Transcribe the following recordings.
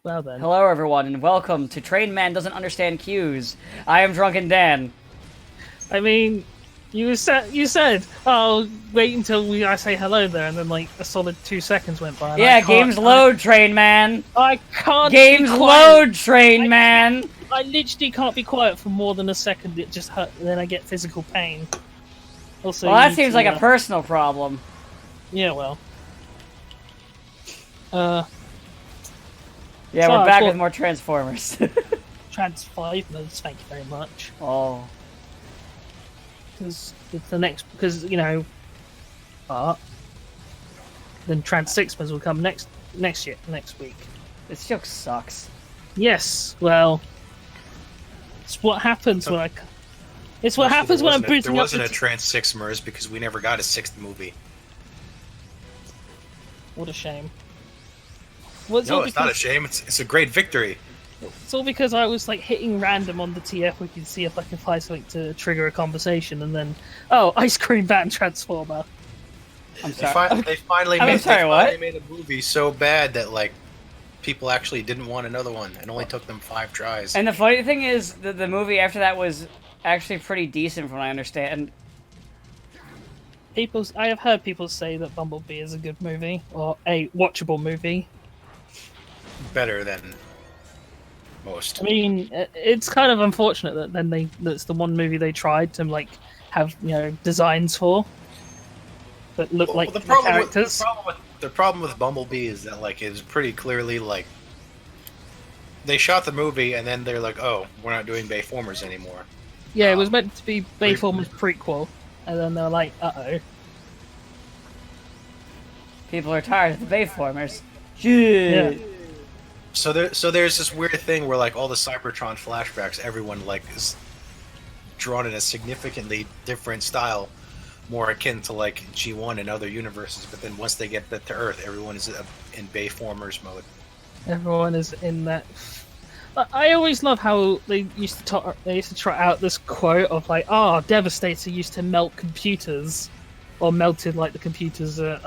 Well then. Hello, everyone, and welcome to Train Man Doesn't Understand Cues. I am Drunken Dan. I mean, you said, oh, wait until I say hello there, and then like a solid 2 seconds went by, and Yeah, games load, Train Man. I can't be Games quiet. load, Train Man. I literally can't be quiet for more than a second. It just hurt, and then I get physical pain. Also, Well, you that need seems to, like a personal problem. yeah, well, uh, Yeah, so we're I back thought- with more Transformers. trans 5 modes. Thank you very much. Oh. Because it's the next, because but then trans 6 modes will come next week. This joke sucks. Yes, well, it's what happens when I. It's what happens when I'm booting There up. wasn't a Trans 6 MERS because we never got a sixth movie. What a shame. Well, No, it's not a shame. It's a great victory. It's all because I was like hitting random on the TF. We could see if I can find something to trigger a conversation, and then ice cream van transformer. I'm sorry. They finally I'm made. sorry, They what? finally made a movie so bad that like people actually didn't want another one. It only took them 5 tries. And the funny thing is, the movie after that was actually pretty decent, from what I understand. I have heard people say that Bumblebee is a good movie or a watchable movie. Better than most. I mean, it's kind of unfortunate that that's the one movie they tried to like have designs for that look like the the problem characters. the problem with Bumblebee is that like it's pretty clearly like they shot the movie and then they're like, oh, we're not doing Bayformers anymore. Yeah, it was meant to be Bayformers prequel, and then they're like, uh-oh. People are tired of the Bayformers. Shit. Yeah. So there's this weird thing where like all the Cybertron flashbacks, everyone like is drawn in a significantly different style, more akin to like G1 and other universes. But then once they get to Earth, everyone is in Bayformers mode. Everyone is in that. I always love how they used to try out this quote of like, "Oh, Devastator used to melt computers, or melted like the computers at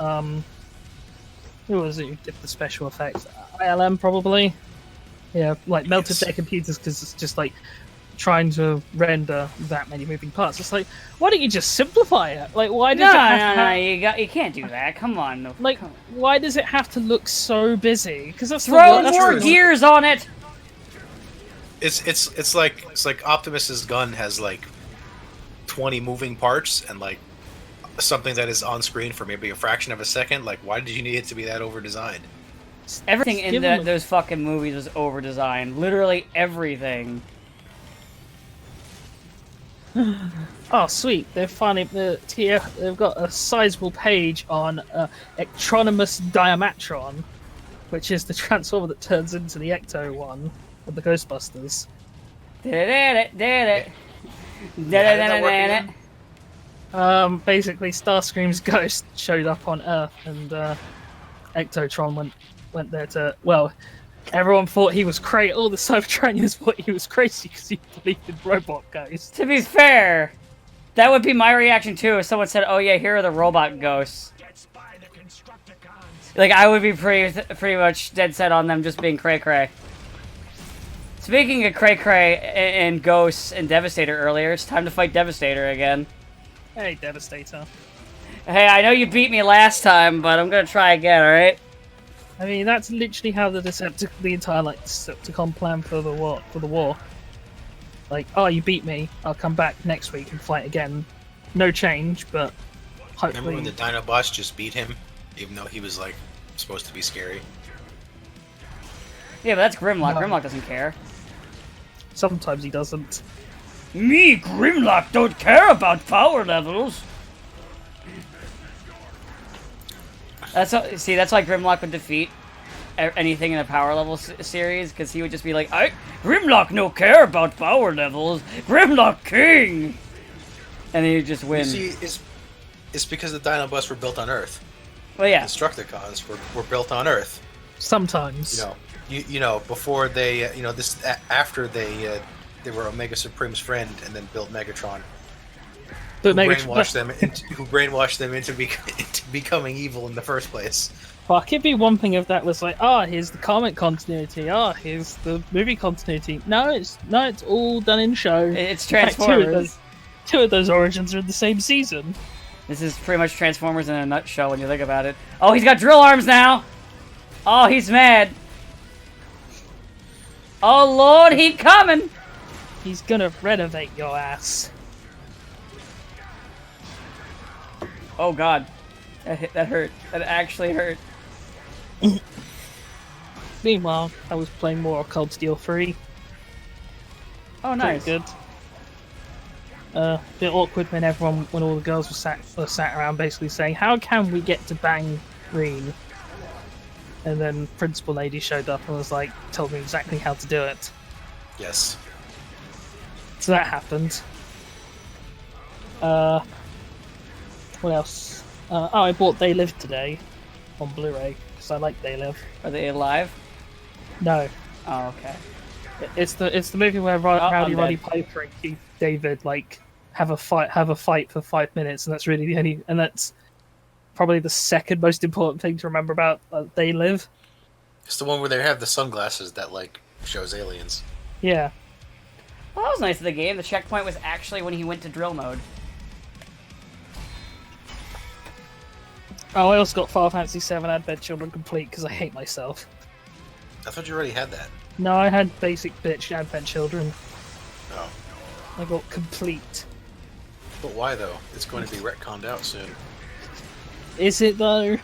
who was it who did the special effects? ILM probably. Yeah, like melted their computers because it's just like trying to render that many moving parts. It's like, why don't you just simplify it? Like, why does No, you can't do that. Come on. like, why does it have to look so busy? Because that's Throw that's more gears on it. It's like Optimus's gun has like 20 moving parts and like something that is on screen for maybe a fraction of a second. Like, why did you need it to be that over designed? Everything in those fucking movies was over designed. Literally everything. Oh, sweet! They've finally they've got a sizable page on Ectronimus Diamatron, which is the transformer that turns into the Ecto one of the Ghostbusters. Basically, Starscream's ghost showed up on Earth, and Ectotron went there to. Well, everyone thought he was crazy. All the Cybertronians thought he was crazy because he believed in robot ghosts. To be fair, that would be my reaction too if someone said, "Oh yeah, here are the robot ghosts." Like, I would be pretty much dead set on them just being cray cray. Speaking of cray cray and ghosts and Devastator earlier, it's time to fight Devastator again. Hey, Devastator. Hey, I know you beat me last time, but I'm gonna try again. All right? I mean, that's literally how the entire like Decepticon plan for the war. Like, oh, you beat me. I'll come back next week and fight again. No change, but hopefully. Remember when the Dinobots just beat him, even though he was like supposed to be scary? Yeah, but that's Grimlock. No. Grimlock doesn't care. Sometimes he doesn't. Me, Grimlock, don't care about power levels. That's why Grimlock would defeat anything in a power level series, because he would just be like, Grimlock no care about power levels. Grimlock king, and then he'd just win. You see, it's because the Dinobots were built on Earth. Well, yeah. Destructicons were built on Earth. Sometimes. You know before they after they were Omega Supreme's friend and then built Megatron. But who brainwashed them into becoming evil in the first place. fuck, it'd be one thing if that was like, here's the comic continuity, here's the movie continuity. No, it's all done in show. It's In fact, Transformers. two of those origins are in the same season. This is pretty much Transformers in a nutshell when you think about it. Oh, he's got drill arms now! Oh, he's mad. Oh, Lord, he coming! He's gonna renovate your ass. Oh, God. That hurt. That actually hurt. Meanwhile, I was playing more Cold Steel 3. Oh, nice. Pretty good. Bit awkward when all the girls were sat around basically saying, how can we get to bang Green? And then Principal Lady showed up and was like, told me exactly how to do it. Yes. So that happened. What else? I bought They Live today on Blu-ray because I like They Live. Are they alive? No, Oh, okay. it's the movie where Rowdy Roddy Piper and Keith David like have a fight for 5 minutes, and that's really the only, and that's probably the second most important thing to remember about They Live. It's the one where they have the sunglasses that like shows aliens. Yeah. Well, that was nice of the game. The checkpoint was actually when he went to drill mode. Oh, I also got Final Fantasy VII Advent Children complete because I hate myself. I thought you already had that. No, I had basic bitch Advent Children. Oh. I got complete. But why though? It's going to be retconned out soon. Is it though?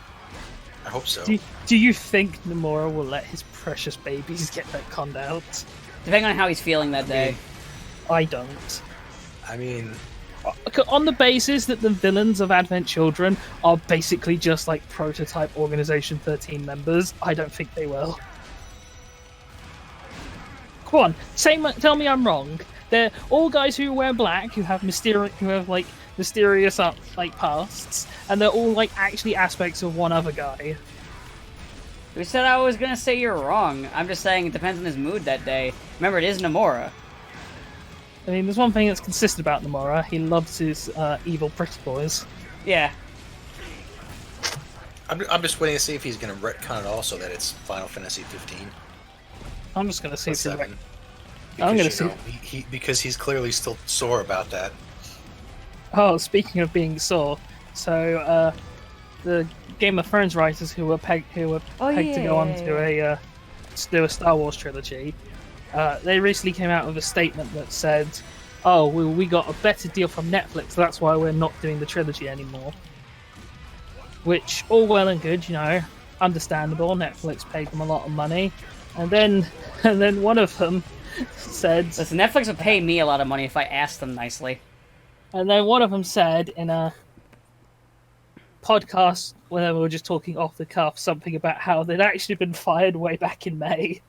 I hope so. Do you think Nomura will let his precious babies get that conned out? Depending on how he's feeling that day. I don't. I mean, On the basis that the villains of Advent Children are basically just like prototype Organization 13 members, I don't think they will. Come on, tell me I'm wrong. They're all guys who wear black, who have mysterious like pasts, and they're all like actually aspects of one other guy. Who said I was gonna say you're wrong? I'm just saying it depends on his mood that day. Remember, it is Nomura. I mean, there's one thing that's consistent about Nomura. He loves his evil pretty boys. Yeah. I'm just waiting to see if he's going to retcon it all so that it's Final Fantasy 15. I'm just gonna see if 7. I'm gonna You see. know, because he's clearly still sore about that. Oh, speaking of being sore, so the Game of Thrones writers who were pegged to go on to do a Star Wars trilogy, they recently came out with a statement that said, "Oh, we got a better deal from Netflix, that's why we're not doing the trilogy anymore." Which, all well and good, you know, understandable. Netflix paid them a lot of money, and then one of them said, Listen, Netflix would pay me a lot of money if I asked them nicely. and then one of them said in a podcast when we were just talking off the cuff something about how they'd actually been fired way back in May.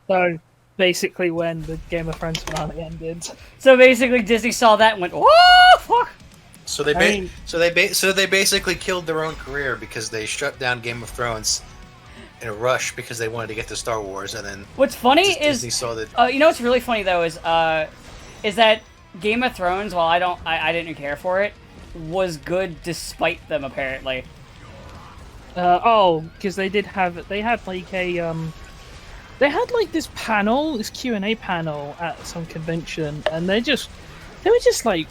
So basically when the Game of Thrones finale ended. So basically, Disney saw that and went, "Whoa, fuck!" So they basically killed their own career because they shut down Game of Thrones in a rush because they wanted to get to Star Wars, and then What's funny is Disney saw that. you know what's really funny though is that Game of Thrones, while I didn't care for it, was good despite them apparently. Because they had this panel, this Q&A panel at some convention, and they were just like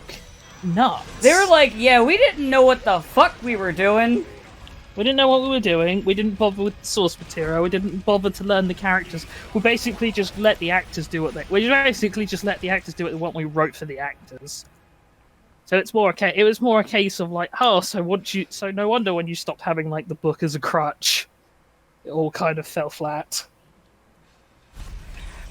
nuts. They were like, "Yeah, we didn't know what the fuck we were doing." We didn't know what we were doing. We didn't bother with the source material. We didn't bother to learn the characters. We basically just let the actors do what they. We basically just let the actors do what we wrote for the actors. So it's more okay. It was more a case of like, so no wonder when you stopped having like the book as a crutch, it all kind of fell flat.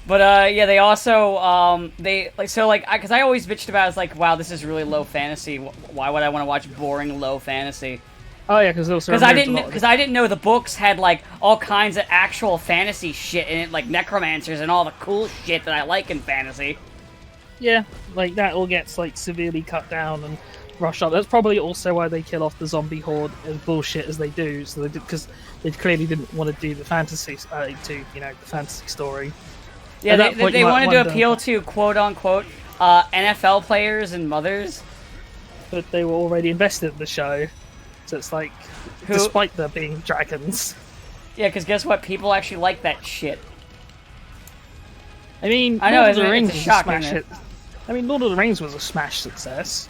But yeah, they also because I always bitched about it, it's like, wow, this is really low fantasy. Why would I want to watch boring low fantasy? Oh yeah, because I didn't know the books had like all kinds of actual fantasy shit in it, like necromancers and all the cool shit that I like in fantasy. Yeah, like that all gets like severely cut down and rushed up. That's probably also why they kill off the zombie horde as bullshit as they do. So because they clearly didn't want to do the fantasy the fantasy story. Yeah, they wanted to appeal to quote unquote NFL players and mothers. But they were already invested in the show, so it's like, despite there being dragons. Yeah, because guess what? People actually like that shit. I mean, I know, Lord of the it's a Rings was a shock, smash isn't it? hit. I mean, Lord of the Rings was a smash success,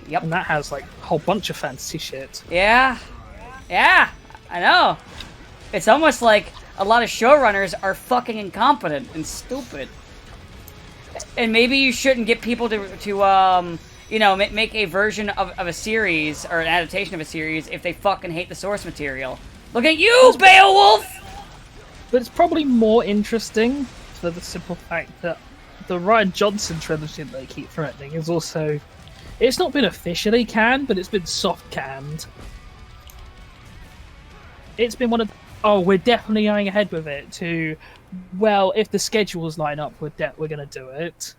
Yep. and that has like a whole bunch of fantasy shit. Yeah. Yeah, I know. It's almost like a lot of showrunners are fucking incompetent and stupid. And maybe you shouldn't get people to you know, make a version of a series or an adaptation of a series if they fucking hate the source material. Look at you, Beowulf! But it's probably more interesting for the simple fact that the Ryan Johnson trilogy that they keep threatening is also... It's not been officially canned, but it's been soft canned. It's been one of... Oh, we're definitely going ahead with it, to... Well, if the schedules line up, we're going to do it.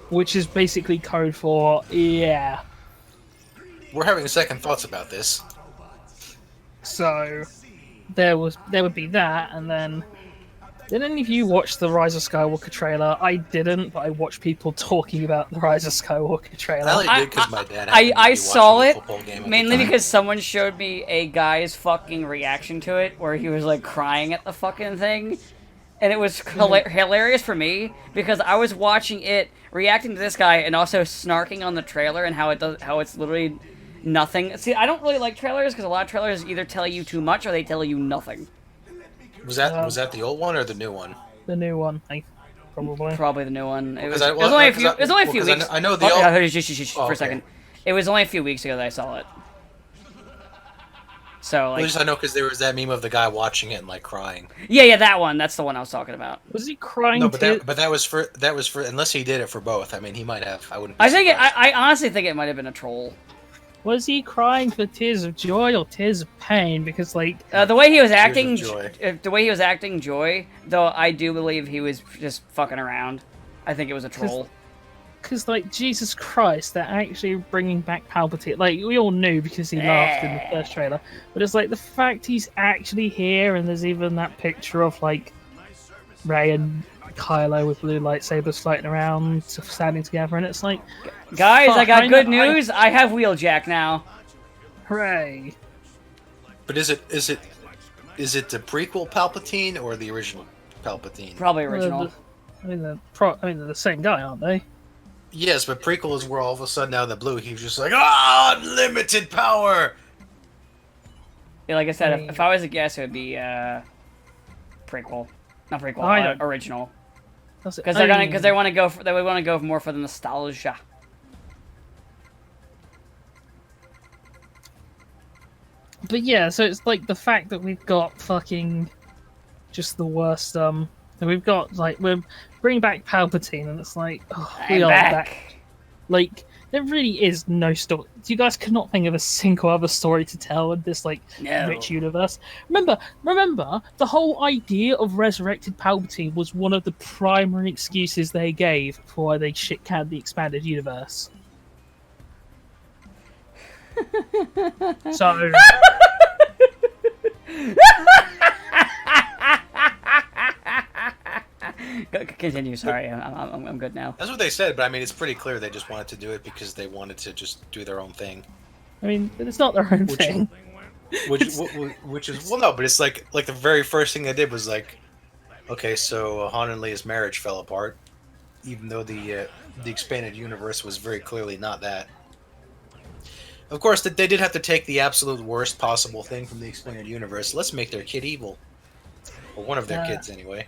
Which is basically code for, yeah. We're having second thoughts about this. So, there would be that, and then... Did any of you watch the Rise of Skywalker trailer? I didn't, but I watched people talking about the Rise of Skywalker trailer. I only did because my dad happened to I be saw watching it the football game at the mainly time. because someone showed me a guy's fucking reaction to it where he was like crying at the fucking thing. And it was hilarious for me because I was watching it, reacting to this guy, and also snarking on the trailer and how it's literally nothing. See, I don't really like trailers because a lot of trailers either tell you too much or they tell you nothing. Was that the old one or the new one? The new one, probably. Probably the new one. It was, I- it was only a few. because I- It was only a few because weeks. I know the Oh, old- yeah, for okay. a second. It was only a few weeks ago that I saw it. So At like, least I know because there was that meme of the guy watching it and like crying. yeah, that one. That's the one I was talking about. Was he crying? No, but that was for unless he did it for both. I mean, he might have. I wouldn't. Be I think surprised. I honestly think it might have been a troll. Was he crying for tears of joy or tears of pain? Because like, The way he was of acting, joy. the way he was acting joy, though, I do believe he was just fucking around. I think it was a troll. because like Jesus Christ, they're actually bringing back Palpatine. Like we all knew because he laughed in the first trailer, but it's like the fact he's actually here, and there's even that picture of like Rey and Kylo with blue lightsabers floating around, standing together, and it's like, Guys, I fuck, got good know- news. I have Wheeljack now. Hooray! But is it the prequel Palpatine or the original Palpatine? Probably original. I mean, they're the same guy, aren't they? Yes, but prequel is where all of a sudden out of the blue he was just like, unlimited power. Yeah, like I said, I mean- if I was a guess, it would be prequel, not prequel, I don't- original. Because Because they want to go more for the nostalgia. But yeah, so it's like the fact that we've got fucking just the worst. That we've got like we're bringing back Palpatine, and it's like we I'm are back. back. Like there really is no story. You guys cannot think of a single other story to tell in this like No. rich universe. Remember, the whole idea of resurrected Palpatine was one of the primary excuses they gave for why they shit canned the expanded universe. So. Continue. Sorry, I'm good now. That's what they said, but I mean, it's pretty clear they just wanted to do it because they wanted to just do their own thing. I mean, it's not their own Which- thing. Which is well, no, but it's like the very first thing they did was like, okay, so Han and Leia's marriage fell apart, even though the expanded universe was very clearly not that. Of course, they did have to take the absolute worst possible thing from the expanded universe. Let's make their kid evil, or one of their kids anyway.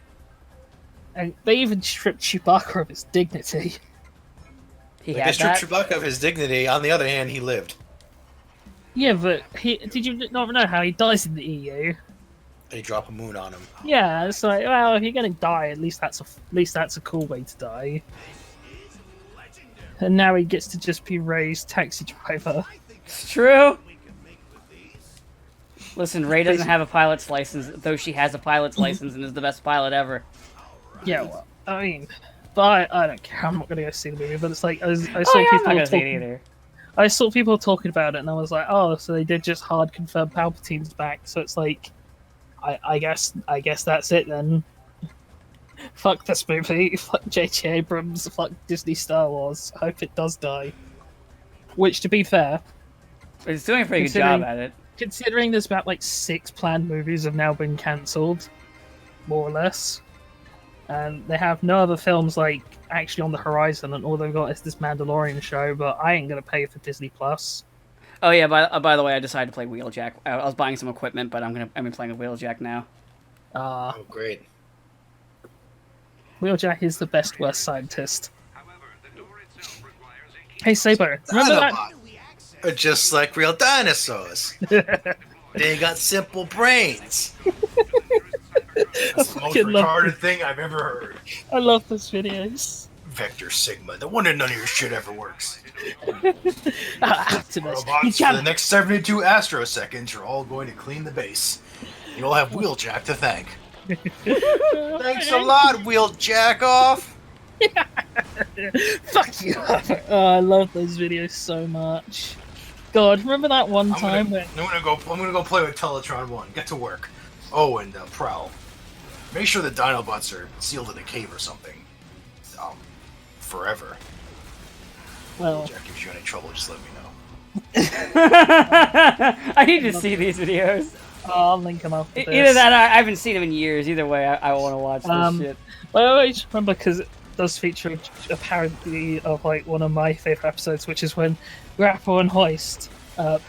And they even stripped Chewbacca of his dignity. He Like, had they stripped that. Chewbacca of his dignity. On the other hand, he lived. Yeah, but did you not know how he dies in the EU? They drop a moon on him. Yeah, it's like, well, if you're gonna die, at least that's a cool way to die. And now he gets to just be Rey's taxi driver. It's true. Listen, Rey doesn't have a pilot's license, though she has a pilot's license and is the best pilot ever. Yeah, well, I mean, but I don't care. I'm not gonna go see the movie. But it's like I saw Oh, yeah, I'm people not gonna see it talking. either. I saw people talking about it, and I was like, oh, so they did just hard confirm Palpatine's back. So it's like, I guess that's it then. Fuck this movie. Fuck J.J. Abrams. Fuck Disney Star Wars. I hope it does die. Which, to be fair, It's doing a pretty good job at it. considering there's about like 6 planned movies have now been cancelled, more or less, and they have no other films like actually on the horizon, and all they've got is this Mandalorian show. But I ain't gonna pay for Disney Plus. Oh yeah, by the way, I decided to play Wheeljack. I was buying some equipment, but I'm playing with Wheeljack now. Oh, great. Wheeljack is the best worst scientist. Hey Sabo, remember that? Are just like real dinosaurs. They got simple brains. That's the most retarded thing I've ever heard. I love those videos. Vector Sigma. No wonder none of your shit ever works. Optimus, Robots, for the next 72 astroseconds, you're all going to clean the base. You all have Wheeljack to thank. Thanks a lot, Wheeljack off. Fuck you. Oh, I love those videos so much. God, remember that one time when I'm gonna go play with Teletron 1. Get to work. Oh, and Prowl. Make sure the Dinobots are sealed in a cave or something. Forever. well, Jack gives you any trouble, just let me know. I need to see these videos. I'll link them after this. Either that, or I haven't seen them in years. Either way, I want to watch this shit. I always remember because it does feature a parody of like one of my favorite episodes, which is when Grapple and Hoist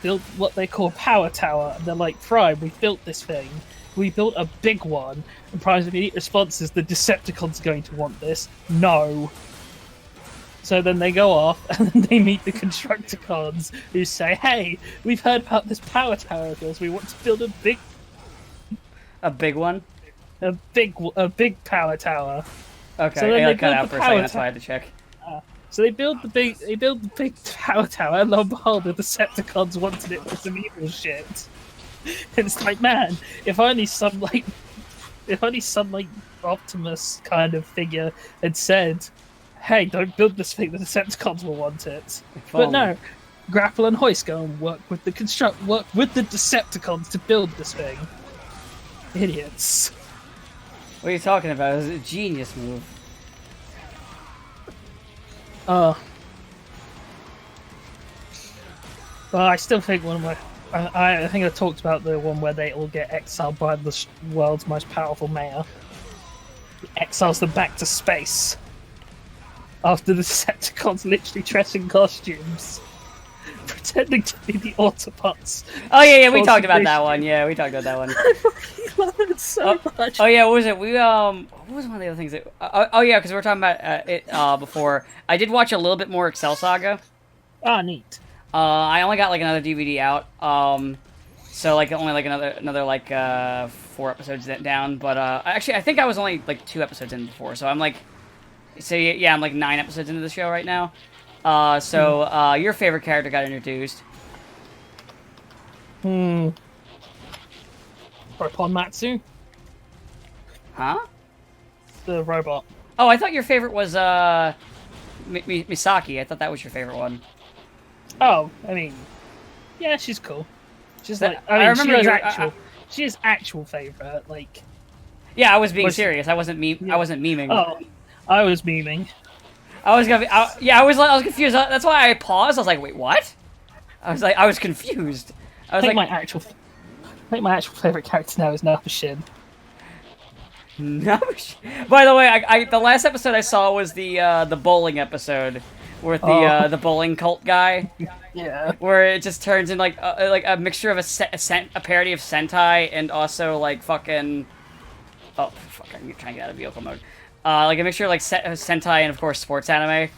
built what they call Power Tower, and they're like, "Prime, we built this thing. We built a big one." And Prime's immediate response is, "The Decepticons are going to want this." No. So then they go off, and then they meet the Constructicons, who say, "Hey, we've heard about this Power Tower of yours. We want to build a big one. a big Power Tower." Okay, So then I they like cut build out the for a second. power That's why I had to check. So they build the big Power Tower, and lo and behold, the Decepticons wanted it for some evil shit. And it's like, man, if only some Optimus kind of figure had said, "Hey, don't build this thing. The Decepticons will want it." But no, Grapple and Hoist go and work with the Decepticons to build this thing. Idiots. What are you talking about? It was a genius move. Well, I still think one of my. I think I talked about the one where they all get exiled by the world's most powerful mayor. He exiles them back to space. After the Decepticons literally dress in costumes, pretending to be the Autobots. Oh yeah, we talked about that one. Yeah, we talked about that one. I love it so much. Oh yeah, what was it? What was one of the other things that? Oh yeah, because we were talking about it before. I did watch a little bit more Excel Saga. Ah, neat. I only got like another DVD out. So like only like another like 4 episodes down. But actually, I think I was only like 2 episodes in before. So I'm like, I'm like 9 episodes into the show right now. Your favorite character got introduced. Or Ponmatsu, Huh? the robot. Oh, I thought your favorite was Misaki. I thought that was your favorite one. Oh, I mean, yeah, she's cool. She's like, I remember she is actual favorite. Like, yeah, I was being serious. I wasn't I wasn't memeing. oh, I was memeing. I was confused. That's why I paused. I was like, wait, what? I was confused. I was my actual favorite character now is Napashin. By the way, the last episode I saw was the bowling episode with the bowling cult guy. Yeah. Where it just turns in like a mixture of a parody of Sentai and also like fucking. Oh fuck! I'm trying to get out of vehicle mode. Like a mixture of like Sentai and of course sports anime.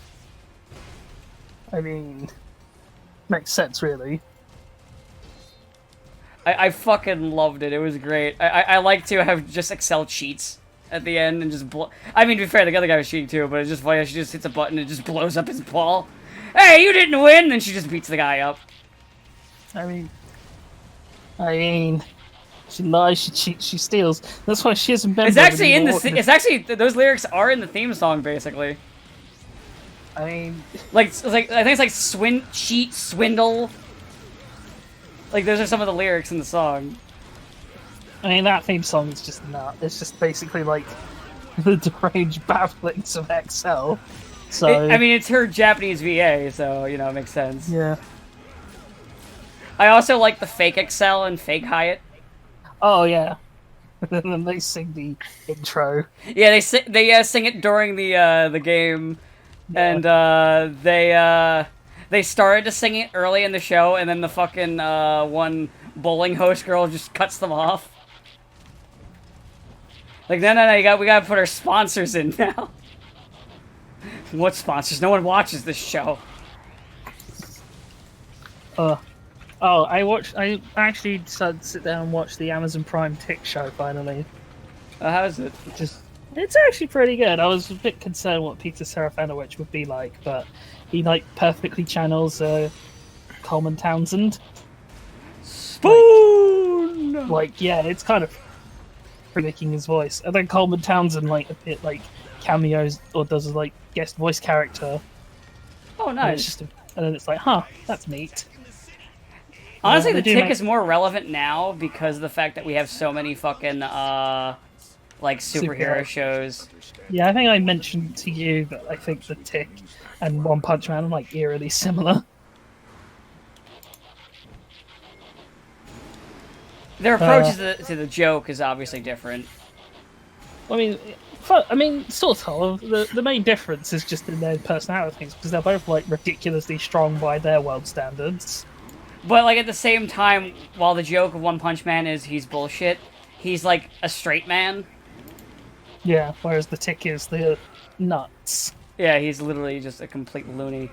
I mean, makes sense really. I fucking loved it. It was great. I like to have just Excel cheats at the end and just I mean, to be fair, the other guy was cheating too, but it's just funny. She just hits a button and it just blows up his ball. Hey, you didn't win! And she just beats the guy up. I mean, she lies, she cheats, she steals. That's why she hasn't been. It's actually in the. It's actually those lyrics are in the theme song, basically. I mean, I think it's like cheat, swindle. Like those are some of the lyrics in the song. I mean that theme song is just not. It's just basically like the deranged babblings of Excel. So I mean, it's her Japanese VA, so you know, it makes sense. yeah. I also like the fake Excel and fake Hyatt. Oh yeah. And then they sing the intro. Yeah, they sing it during the game, and they started to sing it early in the show, and then the fucking one bowling host girl just cuts them off. Like, no, we gotta put our sponsors in now. What sponsors? No one watches this show. I actually decided to sit down and watch the Amazon Prime Tick show finally. How is it? It's actually pretty good. I was a bit concerned what Peter Serafinowicz would be like, but he like perfectly channels Coleman Townsend. Spoon! Like, yeah, it's kind of making his voice, and then Coleman Townsend like a bit like cameos or does a like guest voice character. Oh, And, nice. and then it's like, huh, that's neat. Honestly, they the do Tick make- is more relevant now because of the fact that we have so many fucking like superhero shows. Yeah, I think I mentioned to you that I think the Tick and One Punch Man are like eerily similar. Their approach to the joke is obviously different. I mean, sort of. The main difference is just in their personalities, because they're both like ridiculously strong by their world standards. But like at the same time, while the joke of One Punch Man is he's bullshit, he's like a straight man. Yeah, whereas the Tick is the nuts. Yeah, he's literally just a complete loony.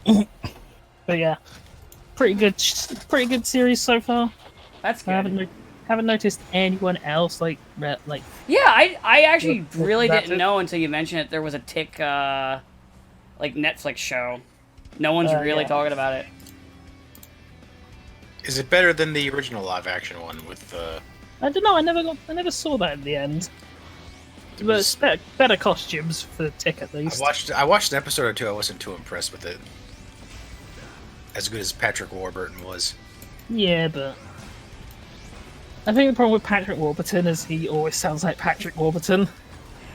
But yeah, pretty good series so far. That's I good. haven't noticed anyone else like. Yeah, I actually really That's didn't it. know until you mentioned it. There was a Tick like Netflix show. No one's really yeah. talking about it. Is it better than the original live action one with I don't know. I never saw that in the end. it But was- it's better costumes for the Tick at least. I watched an episode or two. I wasn't too impressed with it. As good as Patrick Warburton was. Yeah, but I think the problem with Patrick Warburton is he always sounds like Patrick Warburton.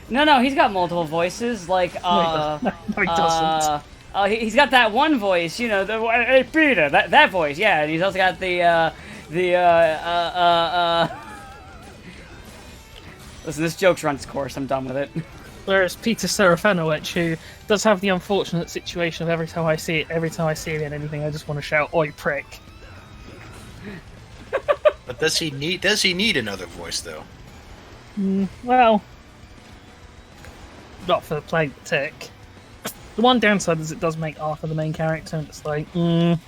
No, he's got multiple voices. Like No, he doesn't. He's got that one voice, you know, the hey Peter, that voice, yeah, and he's also got Listen, this joke's run its course. I'm done with it. Whereas Peter Serafinowicz, who does have the unfortunate situation of every time I see him in anything, I just want to shout "Oi, prick!" But does he need another voice though? Well, not for playing the Tick. The one downside is it does make Arthur the main character, and it's like, I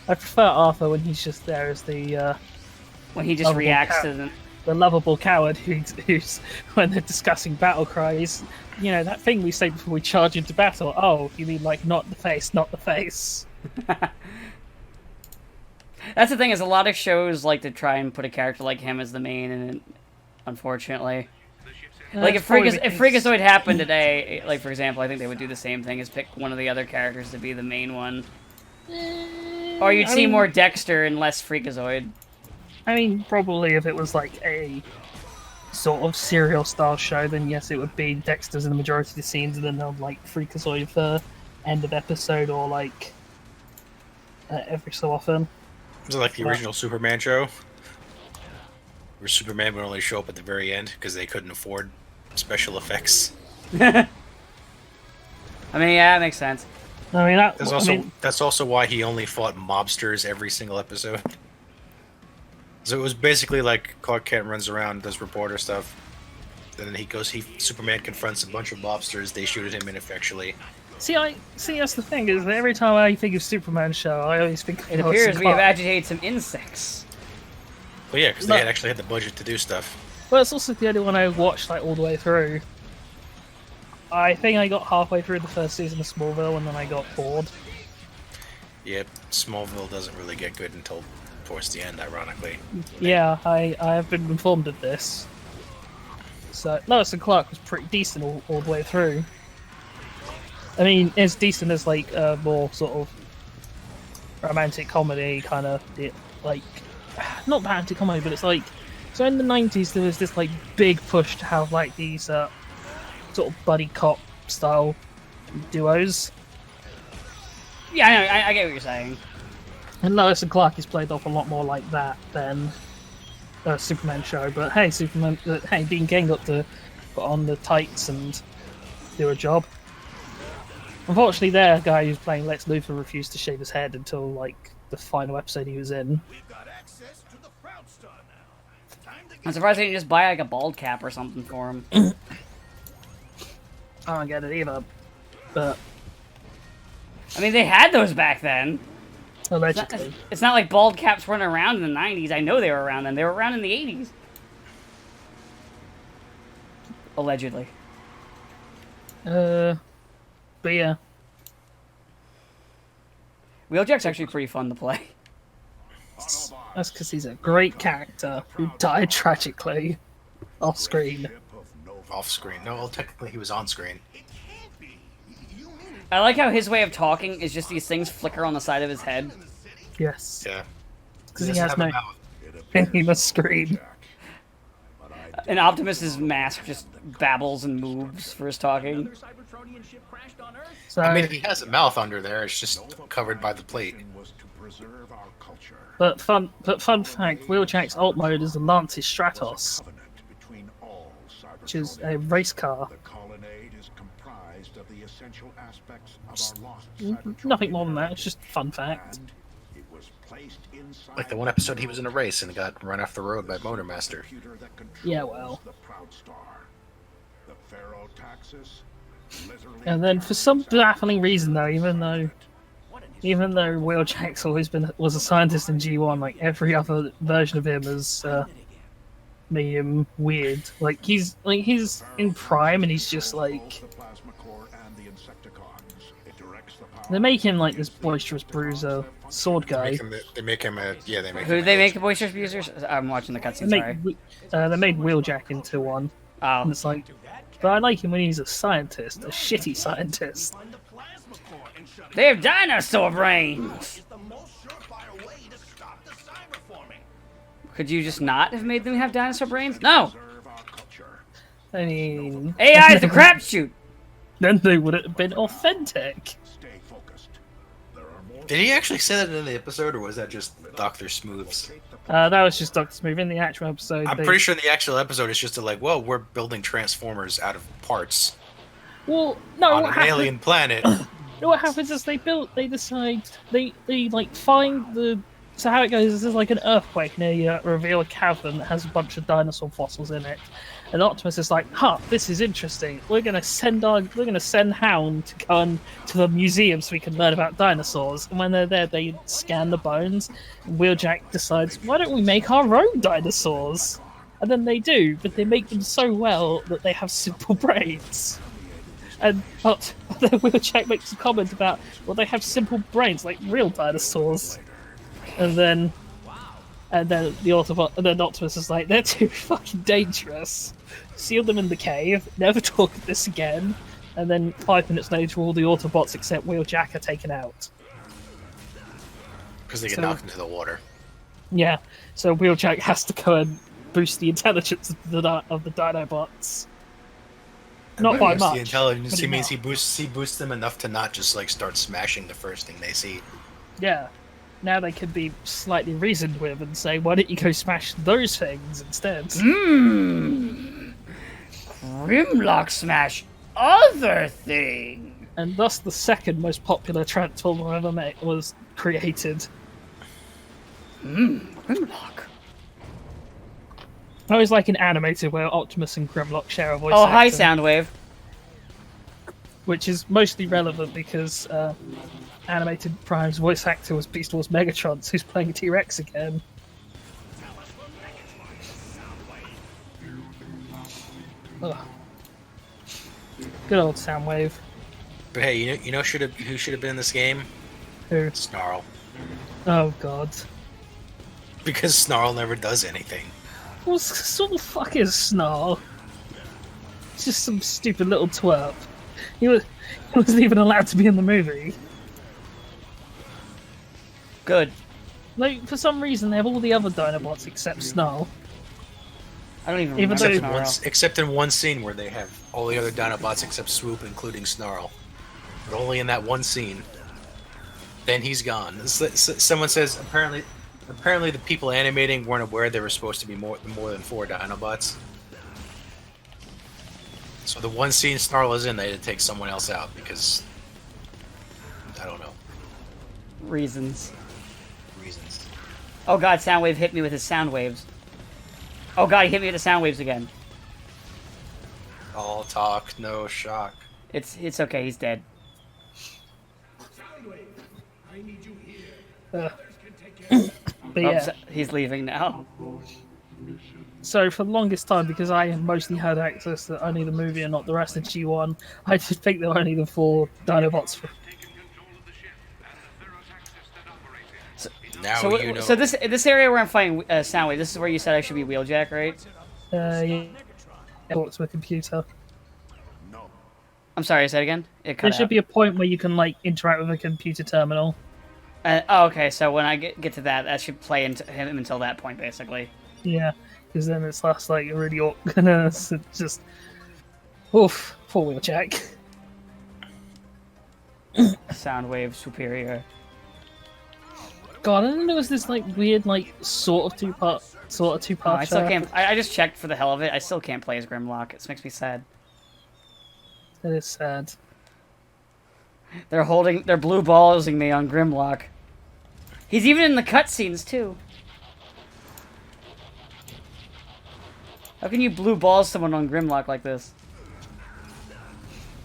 prefer Arthur when he's just there as the When he just Lovable reacts cat. to the lovable coward who's when they're discussing battle cries, you know, that thing we say before we charge into battle. Oh, you mean like not the face, not the face. That's the thing, is a lot of shows like to try and put a character like him as the main, and unfortunately, like if Freakazoid happened today, like for example, I think they would do the same thing, is pick one of the other characters to be the main one, or you'd see more Dexter and less Freakazoid. I mean, probably if it was like a sort of serial style show, then yes, it would be Dexter's in the majority of the scenes, and then they'll like Freakazoid for end of episode or like every so often. Was it like the original Superman show? Where Superman would only show up at the very end because they couldn't afford special effects. I mean, yeah, that makes sense. I mean, That's also why he only fought mobsters every single episode. So it was basically like Clark Kent runs around, does reporter stuff, then Superman confronts a bunch of mobsters, they shoot at him ineffectually. See, that's the thing, is that every time I think of Superman show, I always think of It Lois appears and we have Clark. agitated some insects. Well, yeah, because they had actually had the budget to do stuff. Well, it's also the only one I watched like all the way through. I think I got halfway through the first season of Smallville, and then I got bored. Yep, Smallville doesn't really get good until towards the end, ironically. Yeah, I have been informed of this. So Lois and Clark was pretty decent all the way through. I mean, as decent as like a more sort of romantic comedy kind of like, not romantic comedy, but it's like So in the 90s, there was this like big push to have like these sort of buddy cop style duos. Yeah, I know. I get what you're saying. And Lois and Clark is played off a lot more like that than a Superman show. But hey, Dean Cain got to put on the tights and do a job. Unfortunately, their guy who's playing Lex Luthor refused to shave his head until like the final episode he was in. I'm surprised they didn't just buy like a bald cap or something for him. I don't get it either. But I mean, they had those back then. allegedly, It's not like bald caps weren't around in the 90s. I know they were around then. They were around in the 80s. Allegedly. but yeah, Wheeljack's actually pretty fun to play. that's because he's a great character who died tragically off screen. Off screen. No, well, technically he was on screen. I like how his way of talking is just these things flicker on the side of his head. Yes, Yeah. because he doesn't has have a no mouth. he must scream. And Optimus's mask just babbles and moves for his talking. So, I mean, he has a mouth under there. It's just covered by the plate. but fun fact: Wheeljack's alt mode is the Lantis Stratos, which is a race car. Nothing more than that. It's just fun fact. Like the one episode he was in a race and got run off the road by Motormaster. Yeah, well. And then for some baffling reason, though, even though Wheeljack's always was a scientist in G1, like every other version of him has made him weird. Like he's in Prime and he's just like they make him like this boisterous bruiser sword guy. They make him a Who do they make boisterous abusers? I'm watching the cutscene, sorry. They made Wheeljack into one. Oh. And it's like, but I like him when he's a scientist, a shitty scientist. They have dinosaur brains! Could you just not have made them have dinosaur brains? No! I mean, AI is a crapshoot! then they would have been authentic. Did he actually say that in the episode, or was that just Dr. Smooth's? That was just Dr. Smooth in the actual episode. I'm pretty sure in the actual episode it's just like, well, we're building Transformers out of parts Well, no, on what an alien planet. what happens is they decide, they like find the, so how it goes is there's like an earthquake near you that reveal a cavern that has a bunch of dinosaur fossils in it. And Optimus is like, this is interesting. We're gonna send Hound to go to the museum so we can learn about dinosaurs. And when they're there, they scan the bones. And Wheeljack decides, why don't we make our own dinosaurs? And then they do, but they make them so well that they have simple brains. And then Wheeljack makes a comment about, well, they have simple brains like real dinosaurs. And then Optimus is like, they're too fucking dangerous. Seal them in the cave, never talk of this again. And then 5 minutes later, all the Autobots except Wheeljack are taken out. Because they get knocked into the water. Yeah, so Wheeljack has to go and boost the intelligence of the Dinobots. Not by much. The intelligence, but he means enough. he boosts them enough to not just like start smashing the first thing they see. Yeah. Now they can be slightly reasoned with and say, why don't you go smash those things instead? Grimlock smash other thing! And thus the second most popular Transformer ever made was created. Grimlock. I always like an animated where Optimus and Grimlock share a voice Oh, actor, hi, Soundwave. which is mostly relevant because animated Prime's voice actor was Beast Wars Megatron, who's playing T-Rex again. Ugh. Good old Soundwave. But hey, you know who should have been in this game? Who? Snarl. Oh god. Because Snarl never does anything. What sort of fuck is Snarl? It's just some stupid little twerp. He wasn't even allowed to be in the movie. Good. Like, for some reason, they have all the other Dinobots except Snarl. I don't even Even remember though- Snarl. Except in one scene where they have all the other Dinobots except Swoop, including Snarl. But only in that one scene. Then he's gone. Someone says apparently the people animating weren't aware there were supposed to be more than 4 Dinobots. So the one scene Snarl is in, they had to take someone else out because I don't know Reasons. reasons. Oh god, Soundwave hit me with his sound waves. Oh god, he hit me with the sound waves again. All talk, no shock. It's okay, he's dead. But Oh, yeah, so- he's leaving now. so for the longest time, because I mostly had access to only the movie and not the rest of G1, I just think there were only the 4 Dinobots. Now So, you know. so this area where I'm fighting Soundwave, this is where you said I should be Wheeljack, right? Yeah, talk to a computer. I'm sorry, say it again? It cut There should out. be a point where you can like interact with a computer terminal. Oh, okay, so when I get to that, that should play into him until that point, basically. Yeah, because then it's last like really awkward. It's just, oof, 4-wheel jack. Soundwave superior. God, I didn't know there was this like weird like sort of two part. Oh, I still can't. I just checked for the hell of it. I still can't play as Grimlock. It makes me sad. It is sad. They're blue ballsing me on Grimlock. He's even in the cutscenes too. How can you blue ball someone on Grimlock like this?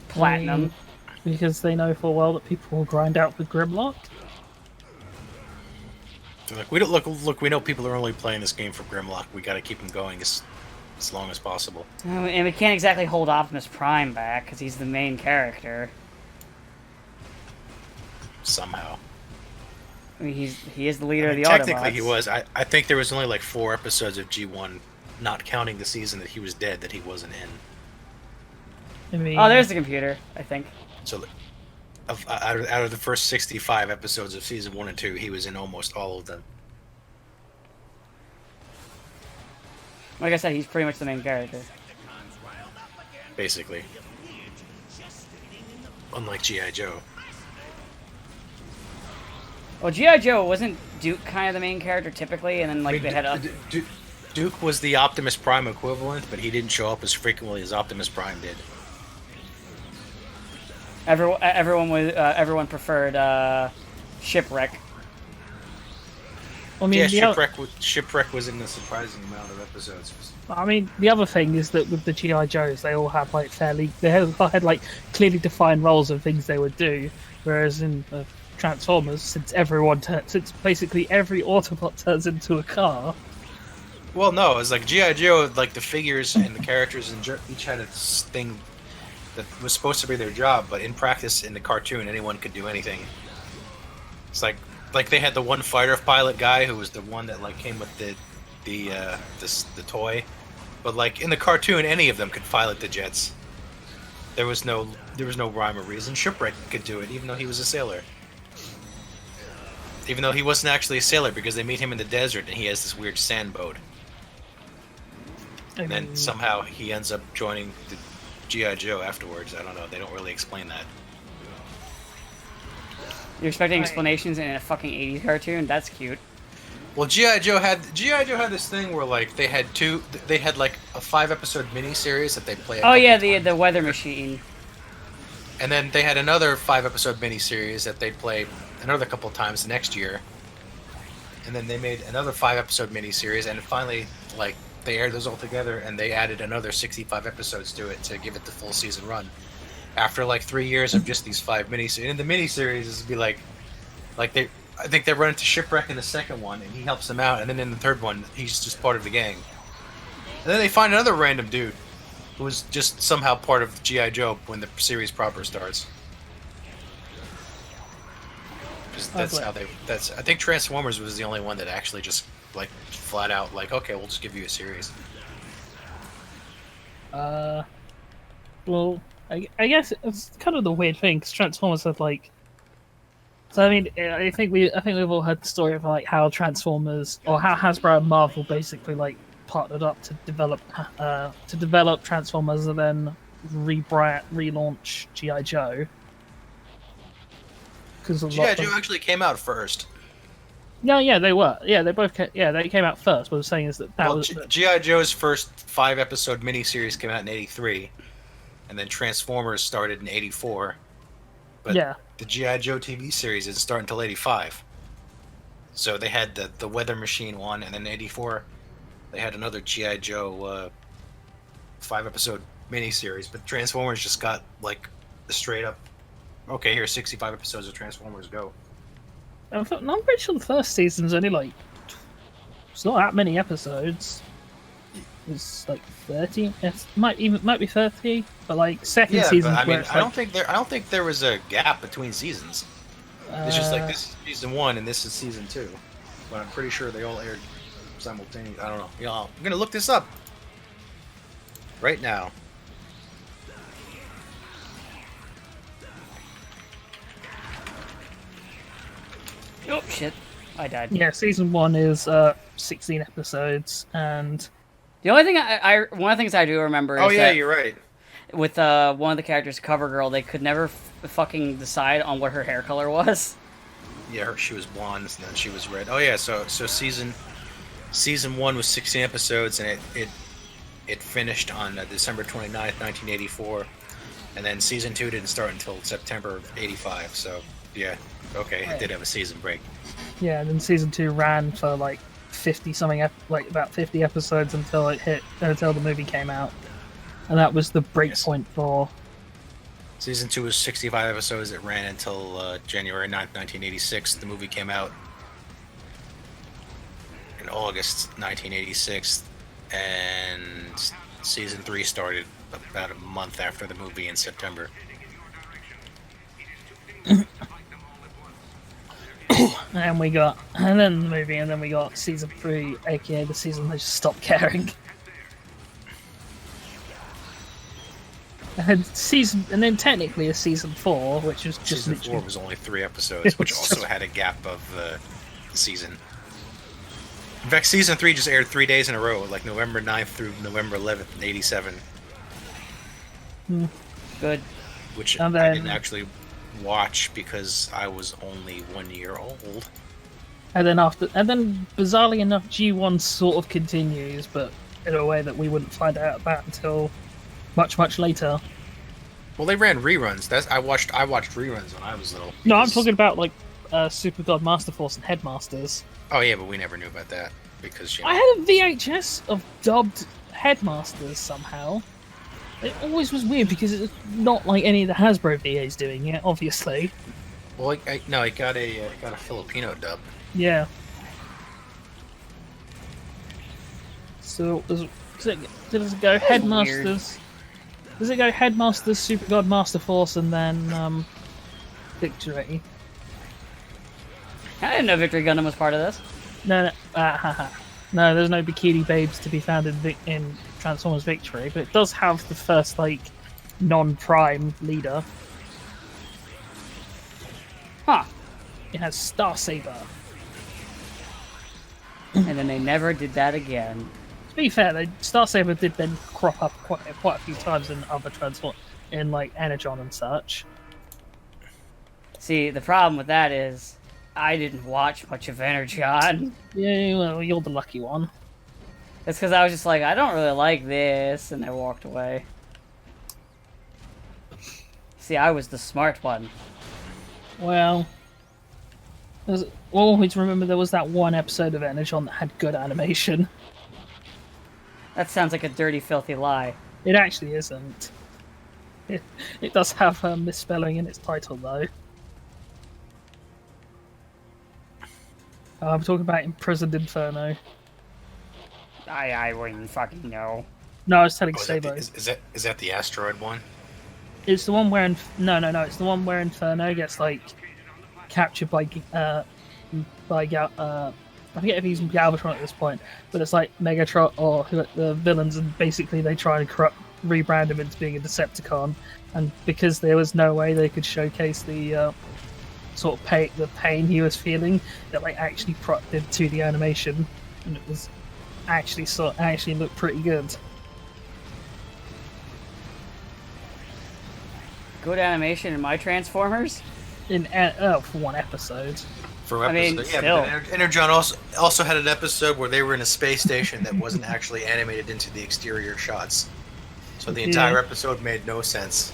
Platinum. Because they know full well that people will grind out with Grimlock. They're like, we don't look. We know people are only playing this game for Grimlock. We got to keep them going as long as possible. Oh, and we can't exactly hold Optimus Prime back because he's the main character. Somehow. I mean, he is the leader I mean, of the technically, Autobots. he was. I think there was only like 4 episodes of G1, not counting the season that he was dead, that he wasn't in. I mean, Oh, there's the computer. I think. So, out of the first 65 episodes of season 1 and 2, he was in almost all of them. Like I said, he's pretty much the main character. Basically. Unlike G.I. Joe. Well, G.I. Joe wasn't Duke kind of the main character typically, and then like they had a... Duke was the Optimus Prime equivalent, but he didn't show up as frequently as Optimus Prime did. Everyone preferred Shipwreck. I mean, Yeah, the Shipwreck was in a surprising amount of episodes. I mean, the other thing is that with the GI Joes, they all have like had like clearly defined roles and things they would do, whereas in Transformers, since basically every Autobot turns into a car. Well, no, it's like G.I. Joe, like the figures and the characters and each had a thing that was supposed to be their job, but in practice, in the cartoon, anyone could do anything. It's like they had the one fighter pilot guy who was the one that like came with the toy, but like in the cartoon, any of them could pilot the jets. There was no rhyme or reason. Shipwreck could do it, even though he was a sailor. Even though he wasn't actually a sailor, because they meet him in the desert and he has this weird sand boat. And then somehow he ends up joining the G.I. Joe afterwards. I don't know. They don't really explain that. You're expecting explanations in a fucking 80s cartoon? That's cute. Well, G.I. Joe had this thing where like they had like a 5-episode miniseries that they play. Oh yeah, the weather machine. And then they had another 5-episode miniseries that they'd play another couple times next year. And then they made another 5-episode miniseries, and finally, like, they aired those all together, and they added another 65 episodes to it to give it the full season run. After like 3 years of just these 5 miniseries, and in the miniseries, this would be like I think they run into Shipwreck in the second one, and he helps them out, and then in the third one, he's just part of the gang. And then they find another random dude who was just somehow part of G.I. Joe when the series proper starts. That's how they. I think Transformers was the only one that actually just like flat out like, okay, we'll just give you a series. Well, I guess it's kind of the weird thing because Transformers had like. So I mean, I think we've all heard the story of like how Transformers or how Hasbro and Marvel basically like partnered up to develop Transformers and then relaunch GI Joe. Because G.I. Joe actually came out first. No, yeah, they were. Yeah, they both. They came out first. What I was saying is that was G.I. Joe's first 5-episode miniseries came out in '83, and then Transformers started in '84. But yeah. the G.I. Joe TV series didn't start until '85. So they had the Weather Machine one, and then in '84 they had another G.I. Joe 5-episode miniseries. But Transformers just got like the straight up. Okay, here's 65 episodes of Transformers, go. I'm pretty sure the first season's only like... It's not that many episodes. It's like 30. It might be 30, but like second season. But, I mean, I don't think there was a gap between seasons. It's just like this is season 1 and this is season 2. But I'm pretty sure they all aired simultaneously. I don't know. You know, I'm gonna look this up right now. Oh shit! I died. Yeah, season 1 is 16 episodes, and the only thing one of the things I do remember is that you're right. With one of the characters, CoverGirl, they could never fucking decide on what her hair color was. Yeah, she was blonde, and then she was red. Oh yeah, so season 1 was 16 episodes, and it finished on December 29th, 1984, and then season 2 didn't start until September of '85. So yeah. Okay, it did have a season break. Yeah, and then season 2 ran for like 50 something, like about 50 episodes until the movie came out, and that was the break point for. Season 2 was 65 episodes. It ran until January 9th, 1986. The movie came out in August 1986, and season 3 started about a month after the movie in September. And then the movie, and then we got season 3, aka the season they just stopped caring. And then technically a season 4, which was just season 4 was only 3 episodes, which also had a gap of the season. In fact, season 3 just aired 3 days in a row, like November 9th through November 11th in '87. Good. Which I didn't actually watch because I was only 1 year old. And then bizarrely enough, G1 sort of continues, but in a way that we wouldn't find out about until much, much later. Well, they ran reruns. I watched reruns when I was little. No, I'm talking about like Super God Master Force and Headmasters. Oh yeah, but we never knew about that because I had a VHS of dubbed Headmasters somehow. It always was weird because it's not like any of the Hasbro VAs doing it, obviously. Well, I got a Filipino dub. Yeah. So does it go Headmasters? Weird. Does it go Headmasters, Super God, Master Force, and then Victory? I didn't know Victory Gundam was part of this. No, no, there's no Bikini Babes to be found in Transformers Victory, but it does have the first like non-prime leader. Huh. It has Star Saber. And then they never did that again. To be fair, Star Saber did then crop up quite a few times in other in like Energon and such. See, the problem with that is I didn't watch much of Energon. Yeah, well, you're the lucky one. It's because I was just like, I don't really like this, and I walked away. See, I was the smart one. Well, always remember there was that one episode of Energon that had good animation. That sounds like a dirty, filthy lie. It actually isn't. It does have a misspelling in its title, though. I'm talking about Imprisoned Inferno. I wouldn't fucking know. No, I was telling Sabo. Is that the asteroid one? It's the one where no. It's the one where Inferno gets like captured by I forget if he's Galvatron at this point, but it's like Megatron or the villains, and basically they try and rebrand him into being a Decepticon, and because there was no way they could showcase the sort of the pain he was feeling, that like actually propped into the animation, and it was actually looked pretty good. Good animation in my Transformers. For one episode. For I mean, episode, yeah, still. but Energon also had an episode where they were in a space station that wasn't actually animated into the exterior shots, so the entire episode made no sense.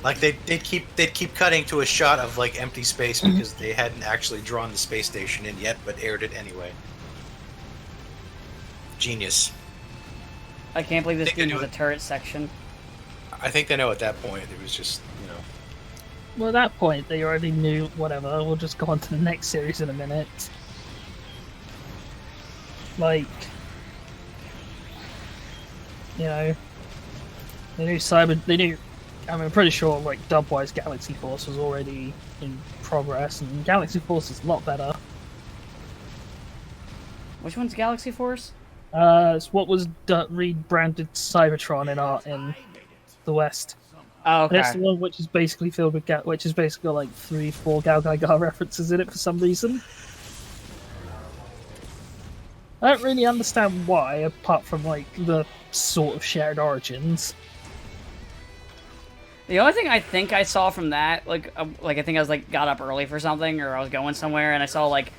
Like they'd keep cutting to a shot of like empty space because they hadn't actually drawn the space station in yet, but aired it anyway. Genius. I can't believe this Think they game knew has a it. turret section. I think they know at that point it was just, you know. Well, at that point, they already knew, whatever, we'll just go on to the next series in a minute. Like, you know, I'm pretty sure, like, dub-wise, Galaxy Force was already in progress, and Galaxy Force is a lot better. Which one's Galaxy Force? It's what was rebranded Cybertron in the West. Oh, And it's okay. the one which is basically filled with which is basically like 3-4 Gal Gadot references in it for some reason. I don't really understand why, apart from like the sort of shared origins. The only thing I think I saw from that, like I think I was like got up early for something, or I was going somewhere, and I saw like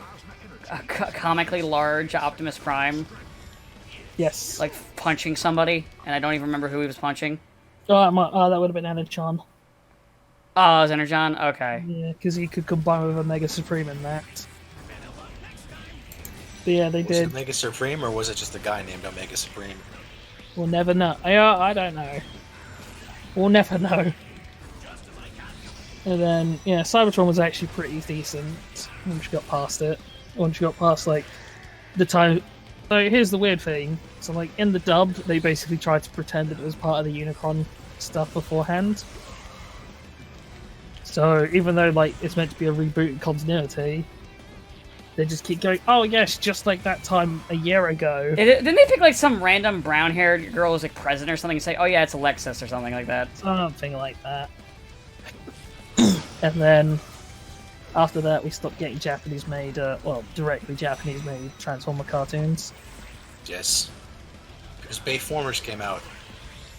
a comically large Optimus Prime, Yes. like punching somebody, and I don't even remember who he was punching. That would have been Energon. Oh, it was Energon? Okay. Yeah, because he could combine with Omega Supreme in that. But yeah, they Was did. it Omega Supreme or was it just a guy named Omega Supreme? We'll never know. I don't know. We'll never know. And then, yeah, Cybertron was actually pretty decent once you got past it. Once you got past, like, the time... So here's the weird thing. So, like, in the dub, they basically tried to pretend that it was part of the Unicron stuff beforehand. So even though, like, it's meant to be a rebooted continuity, they just keep going, oh yes, just like that time a year ago. Didn't they pick like some random brown-haired girl as like president or something and say, oh yeah, it's Alexis or something like that? Something like that. And then after that, we stopped getting Japanese-made, directly Japanese-made Transformer cartoons. Yes. Because Bayformers came out.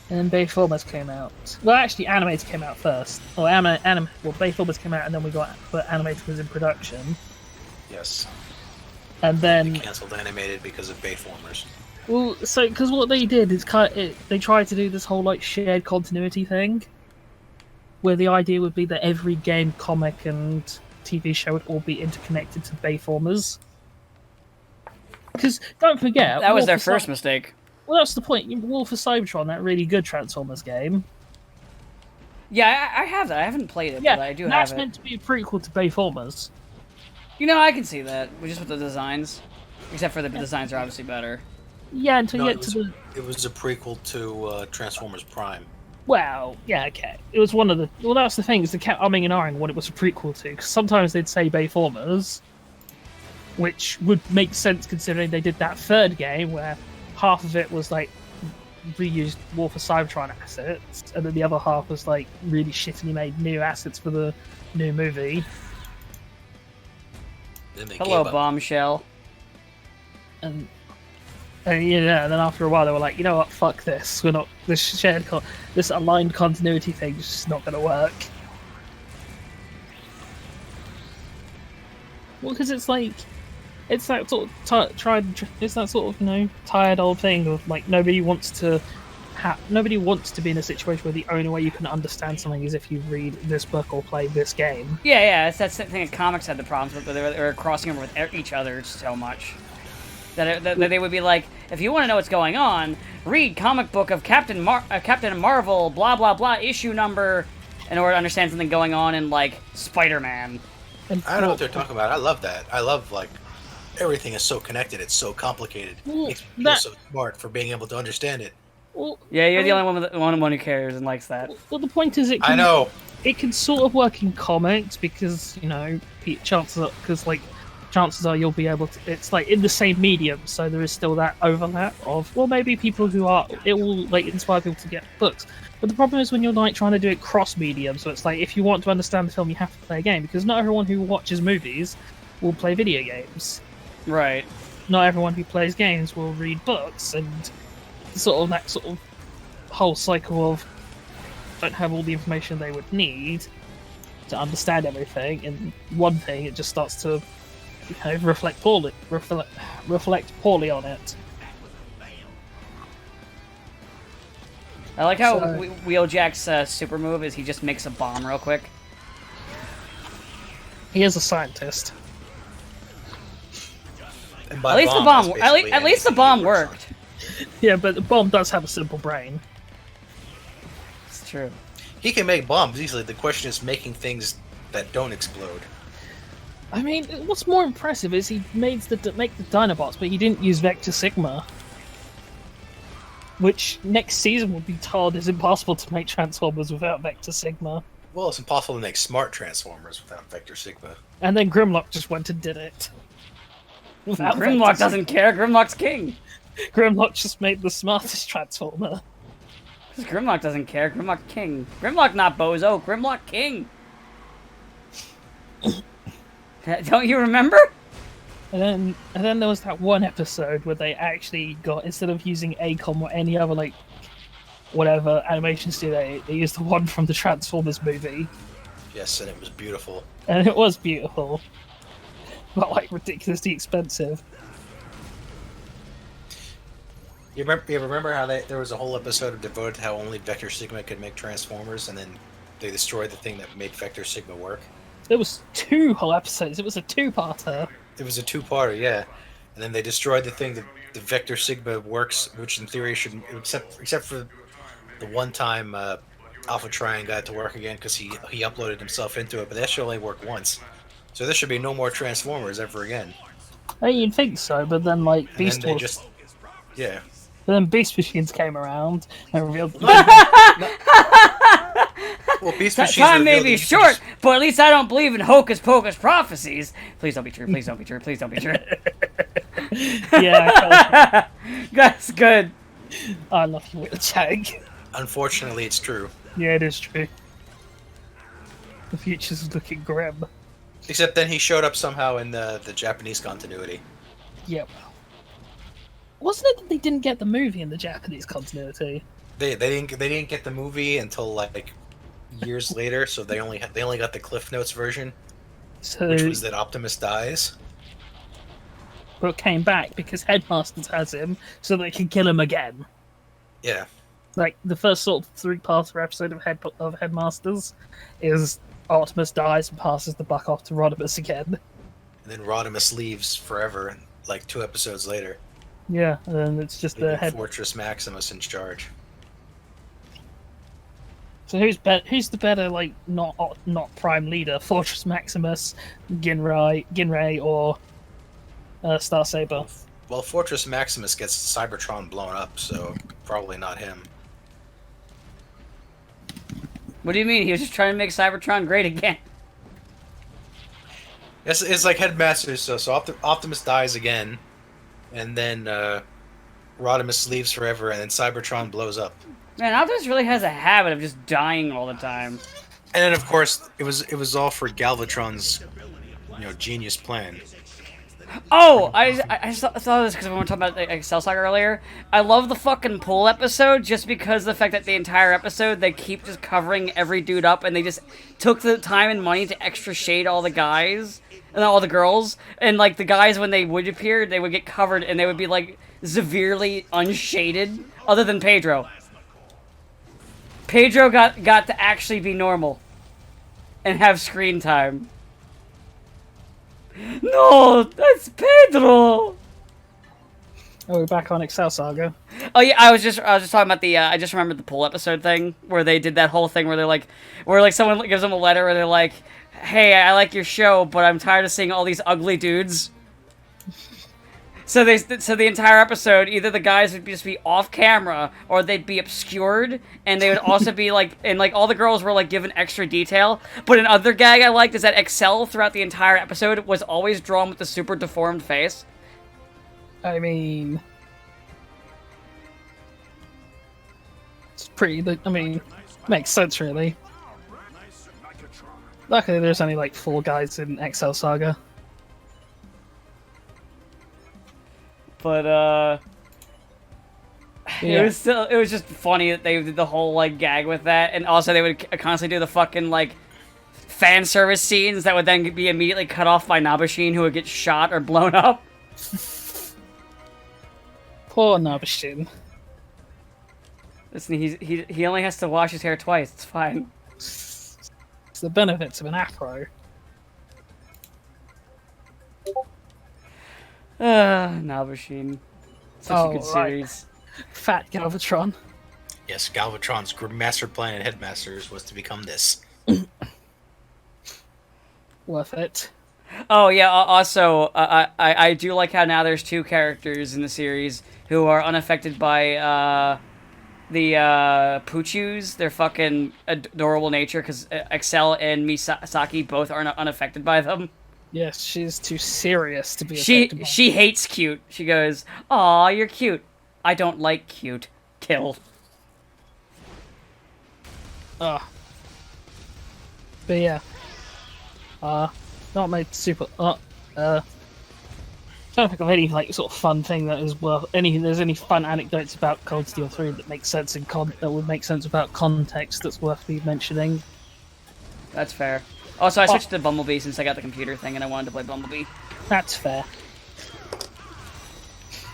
And then Bayformers came out. Well, actually, Animated came out first. Bayformers came out, and then but Animated was in production. Yes. And then, Cancelled Animated because of Bayformers. well, so because what they did is they tried to do this whole like shared continuity thing, where the idea would be that every game, comic, and TV show would all be interconnected to Bayformers. Because don't forget, That was their War for first mistake. Well, that's the point. War for Cybertron, that really good Transformers game. Yeah, I have that. I haven't played it, Yeah, but I do that's have it. meant to be a prequel to Bayformers. You know, I can see that. Just with the designs. Except for the designs are obviously better. Yeah, until No, you it get was, to the... it was a prequel to Transformers Prime. Well, yeah, okay. It was one of the... Well, that's the thing, is they kept umming and ahhing what it was a prequel to, because sometimes they'd say Bayformers, which would make sense considering they did that third game, where half of it was, like, reused War for Cybertron assets, and then the other half was, like, really shittily made new assets for the new movie. Then they Hello, gave up. bombshell. And yeah, and then after a while they were like, you know what, fuck this. We're not... This aligned continuity thing is just not going to work. Well, because it's like... It's that sort of it's that sort of, you know, tired old thing of, like, nobody wants to be in a situation where the only way you can understand something is if you read this book or play this game. Yeah, it's that thing that comics had the problems with, but they were crossing over with each other so much. That they would be like, if you want to know what's going on, read comic book of Captain Marvel, blah, blah, blah, issue number, in order to understand something going on in, like, Spider-Man. And I don't know what they're talking about. I love that. I love, like, everything is so connected. It's so complicated. Well, Makes me feel so smart for being able to understand it. Well, Yeah, you're the only one who cares and likes that. well, the point is, I know. it can sort of work in comics because, you know, chances are you'll be able to... It's, like, in the same medium, so there is still that overlap of, well, maybe people who are... It will, like, inspire people to get books. But the problem is when you're, like, trying to do it cross-medium, so it's like, if you want to understand the film, you have to play a game, because not everyone who watches movies will play video games. Right. not everyone who plays games will read books, and sort of that sort of whole cycle of don't have all the information they would need to understand everything. And one thing, it just starts to reflect poorly on it. I like how Wheeljack's super move is he just makes a bomb real quick. He is a scientist. And At least the bomb. At least the bomb worked. Yeah, but the bomb does have a simple brain. It's true. He can make bombs easily. The question is making things that don't explode. I mean, what's more impressive is he made the Dinobots, but he didn't use Vector Sigma, which next season will be told is impossible to make Transformers without Vector Sigma. Well, it's impossible to make smart Transformers without Vector Sigma. And then Grimlock just went and did it. Without Grimlock Vector doesn't care. Grimlock's king. Sigma. Grimlock just made the smartest Transformer. Grimlock doesn't care. Grimlock king. Grimlock not Bozo. Grimlock king. Don't you remember? And then there was that one episode where they actually got, instead of using ACOM or any other like whatever animation studio, they used the one from the Transformers movie. Yes, and it was beautiful. And it was beautiful. But like ridiculously expensive. You remember how there was a whole episode devoted to how only Vector Sigma could make Transformers, and then they destroyed the thing that made Vector Sigma work? There was 2 whole episodes. It was a 2-parter. It was a 2-parter, yeah. And then they destroyed the thing that the Vector Sigma works, which in theory should, except for the one time Alpha Trion got it to work again because he uploaded himself into it, but that should only work once. So there should be no more Transformers ever again. Hey, you'd think so, but then like Beast Wars. Wars. Yeah. But then Beast Machines came around and revealed that Well, Beast Machines Time may be short, but at least I don't believe in hocus pocus prophecies. Please don't be true. Please don't be true. Please don't be true. Yeah, That's good. I love you with a tag. Unfortunately, it's true. Yeah, it is true. The future's looking grim. Except then he showed up somehow in the Japanese continuity. Yep. Wasn't it that they didn't get the movie in the Japanese continuity? They didn't get the movie until like years later, so they only got the Cliff Notes version, So, which was that Optimus dies. but came back because Headmasters has him, so they can kill him again. Yeah. Like the first sort of 3-parter episode of Headmasters is Optimus dies and passes the buck off to Rodimus again. And then Rodimus leaves forever, like 2 episodes later. Yeah, and then it's just the Leaving head. Fortress Maximus in charge. So who's the better like not prime leader? Fortress Maximus, Ginray, or Star Saber? Well, Fortress Maximus gets Cybertron blown up, so probably not him. What do you mean? He was just trying to make Cybertron great again. It's like Headmasters, so Optimus dies again, and then Rodimus leaves forever, and then Cybertron blows up. Man, Optimus really has a habit of just dying all the time. And then, of course, it was all for Galvatron's, genius plan. Oh, I thought of this because we were talking about the Excel Saga earlier. I love the fucking pool episode just because of the fact that the entire episode they keep just covering every dude up, and they just took the time and money to extra shade all the guys and all the girls, and like the guys when they would appear, they would get covered and they would be like severely unshaded, other than Pedro. Pedro got to actually be normal and have screen time. No, that's Pedro. Oh, we're back on Excel Saga. Oh yeah, I was just talking about the. I just remembered the pool episode thing where they did that whole thing where they're like, someone gives them a letter where they're like, "Hey, I like your show, but I'm tired of seeing all these ugly dudes." So the entire episode, either the guys would just be off camera, or they'd be obscured, and they would also be like, and like all the girls were like given extra detail. But another gag I liked is that Excel throughout the entire episode was always drawn with a super deformed face. I mean, it's pretty. I mean, makes sense really. Luckily, there's only like 4 guys in Excel Saga. But Yeah. it was just funny that they did the whole like gag with that, and also they would constantly do the fucking like fan service scenes that would then be immediately cut off by Nabashin, who would get shot or blown up. Poor Nabashin. Listen, he only has to wash his hair twice. It's fine. It's the benefits of an afro. Nabashin. Such a good series. Fat Galvatron. Yes, Galvatron's master plan and headmasters was to become this. Worth it. Oh yeah. Also, I do like how now there's 2 characters in the series who are unaffected by the Poochus. Their fucking adorable nature, because Excel and Misaki both are unaffected by them. Yes, she's too serious to be affected by. She hates cute. She goes, "Aw, you're cute. I don't like cute. Kill." But yeah. Not my super. Trying to think of any like sort of fun thing that is worth there's any fun anecdotes about Cold Steel 3 that makes sense that would make sense about context that's worth me mentioning. That's fair. Also, I switched to Bumblebee since I got the computer thing and I wanted to play Bumblebee. That's fair.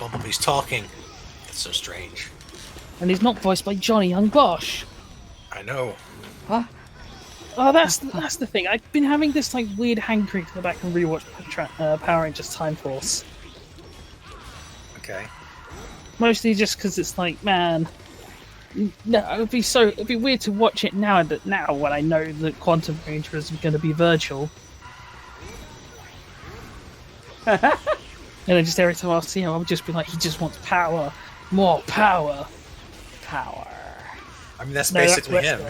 Bumblebee's talking. It's so strange. And he's not voiced by Johnny Young Bosch. I know. Huh? Oh, that's the thing. I've been having this like weird hankering to go back and rewatch Power Rangers Time Force. Okay. Mostly just because it's like, man, no, it'd be weird to watch it now when I know that Quantum Ranger is going to be Virgil. And then just every time I see him, I would just be like, he just wants power, more power, power. I mean, that's basically him.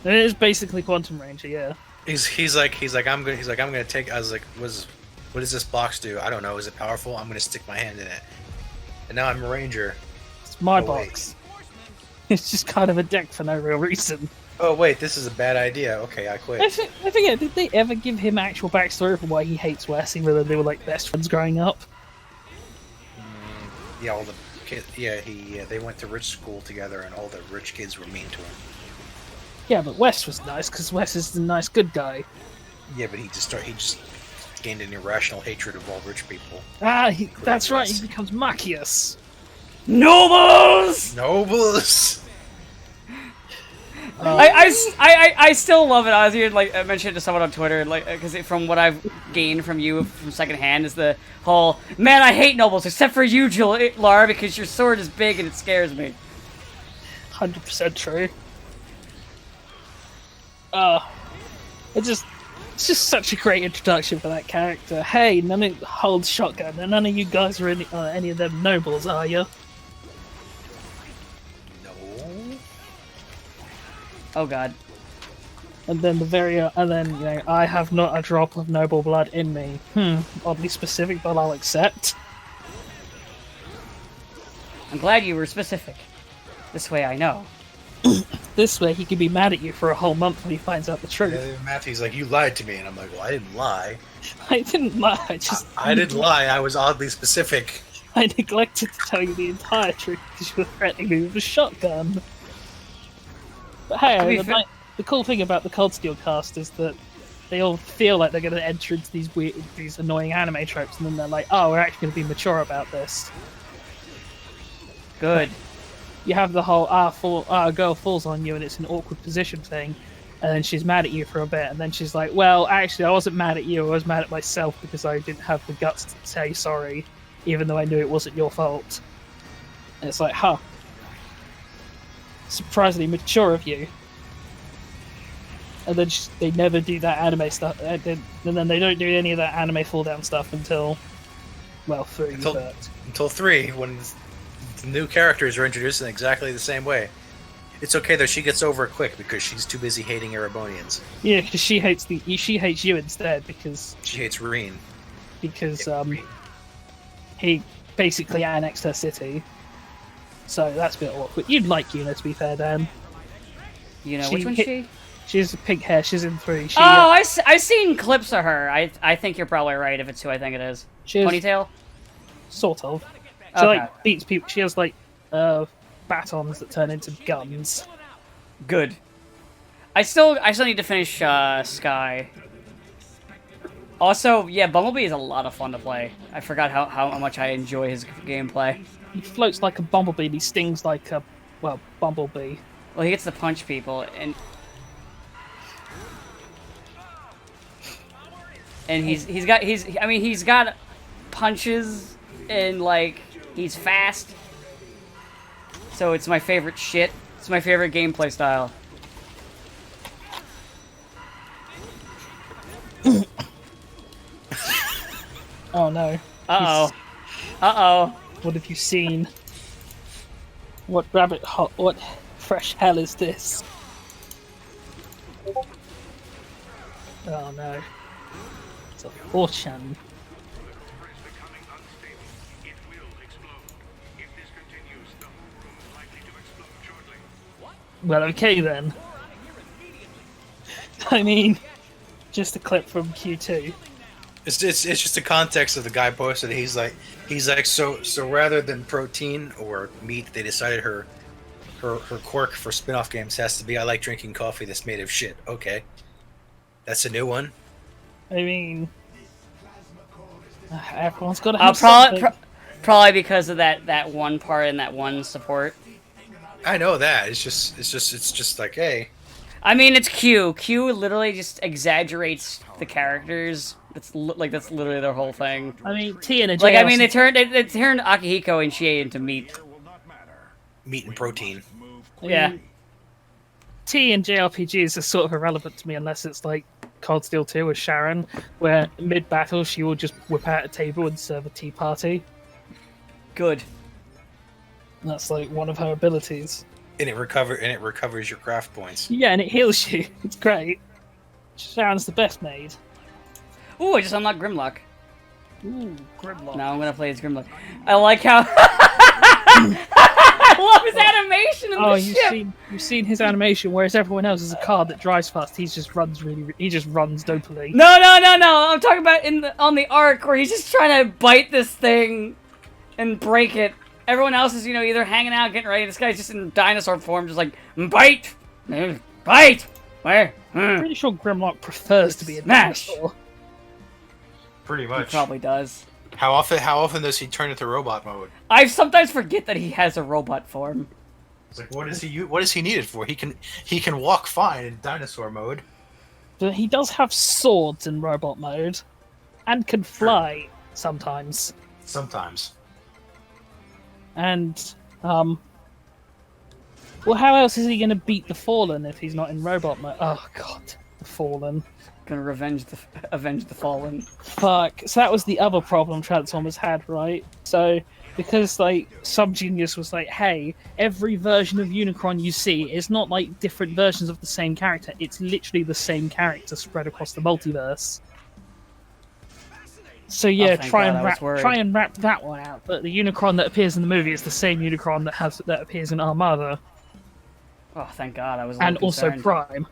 It is basically Quantum Ranger, yeah. He's like I'm gonna take. I was like, what does this box do? I don't know. Is it powerful? I'm gonna stick my hand in it. And now I'm a ranger. It's my Oh, wait. box. It's just kind of a deck for no real reason. Oh wait, this is a bad idea. Okay, I quit. I forget, did they ever give him actual backstory for why he hates Wes, even though they were like best friends growing up? Yeah, all the kids. Yeah, they went to rich school together, and all the rich kids were mean to him. Yeah, but Wes was nice, because Wes is the nice good guy. Yeah, but he just gained an irrational hatred of all rich people. That's right, he becomes Machias. Nobles! Nobles. I still love it. I was even like I mentioned it to someone on Twitter, like because from what I've gained from you from secondhand is the whole man. I hate nobles except for you, Lara, because your sword is big and it scares me. 100% true. It's just such a great introduction for that character. Hey, none of holds shotgun, and none of you guys are any of them nobles, are you? No. Oh god. And then I have not a drop of noble blood in me. Oddly specific, but I'll accept. I'm glad you were specific. This way I know. This way, he could be mad at you for a whole month when he finds out the truth. Yeah, Matthew's like, you lied to me, and I'm like, well, I didn't lie. I didn't lie. I didn't lie. I was oddly specific. I neglected to tell you the entire truth because you were threatening me with a shotgun. But hey, the cool thing about the Cold Steel cast is that they all feel like they're going to enter into these annoying anime tropes, and then they're like, "Oh, we're actually going to be mature about this." Good. You have the whole a girl falls on you and it's an awkward position thing, and then she's mad at you for a bit, and then she's like, "Well, actually, I wasn't mad at you. I was mad at myself because I didn't have the guts to say sorry, even though I knew it wasn't your fault." And it's like, huh. Surprisingly mature of you. And then they never do that anime stuff, and then they don't do any of that anime fall down stuff until 3. Until 3, when the new characters are introduced in exactly the same way. It's okay though; she gets over it quick because she's too busy hating Erebonians. Yeah, because she hates you instead because she hates Reen. Because he basically annexed her city. So that's a bit awkward. You'd like Yuna, to be fair, Dan. Yuna, which one's she? She has pink hair. She's in 3. I've seen clips of her. I think you're probably right if it's who I think it is. Ponytail? sort of. She Okay. like beats people. She has like batons that turn into guns. Good. I still need to finish Sky. Also, yeah, Bumblebee is a lot of fun to play. I forgot how much I enjoy his gameplay. He floats like a bumblebee. And he stings like a bumblebee. Well, he gets to punch people, and he's got punches, and like he's fast. So it's my favorite shit. It's my favorite gameplay style. Oh no. Uh-oh. Uh-oh. What have you seen? What rabbit hole? What fresh hell is this? Oh no. It's a fortune. Well, okay then. I mean, just a clip from Q2. It's just the context of the guy posted. He's like so rather than protein or meat, they decided her quirk for spin-off games has to be I like drinking coffee that's made of shit. Okay, that's a new one. I mean, everyone's got to have something. Probably because of that one part and that one support. I know that. It's just like, hey. I mean, it's Q. Q literally just exaggerates the characters. That's literally their whole thing. I mean, T and a Like, JLC. I mean, they turned Akihiko and Chie into meat. Meat and protein. Yeah. T and JRPGs are sort of irrelevant to me unless it's like Cold Steel 2 with Sharon, where mid-battle she will just whip out a table and serve a tea party. Good. And that's like one of her abilities. And it recovers your craft points. Yeah, and it heals you. It's great. Sharon's the best maid. Ooh, I just unlocked Grimlock. Ooh, Grimlock. Now I'm gonna play as Grimlock. I like how I love his animation in the ship. You've seen his animation, whereas everyone else is a car that drives fast. He just runs dopely. No. I'm talking about on the arc where he's just trying to bite this thing and break it. Everyone else is, either hanging out, getting ready. This guy's just in dinosaur form, just like, bite! Bite! Where? I'm pretty sure Grimlock prefers to be a Smash! dinosaur. Pretty much. He probably does. How often does he turn into robot mode? I sometimes forget that he has a robot form. It's like, what is he needed for? He can walk fine in dinosaur mode. But he does have swords in robot mode, and can fly sometimes. Sometimes. And, well, how else is he going to beat the Fallen if he's not in robot mode? Oh, God. The Fallen. Gonna avenge the fallen. Fuck. So that was the other problem Transformers had, right? So, because, Subgenius was like, hey, every version of Unicron you see is not, different versions of the same character. It's literally the same character spread across the multiverse. So yeah, try and wrap that one out. But the Unicron that appears in the movie is the same Unicron that appears in Armada. Oh, thank God! I was. And also Prime.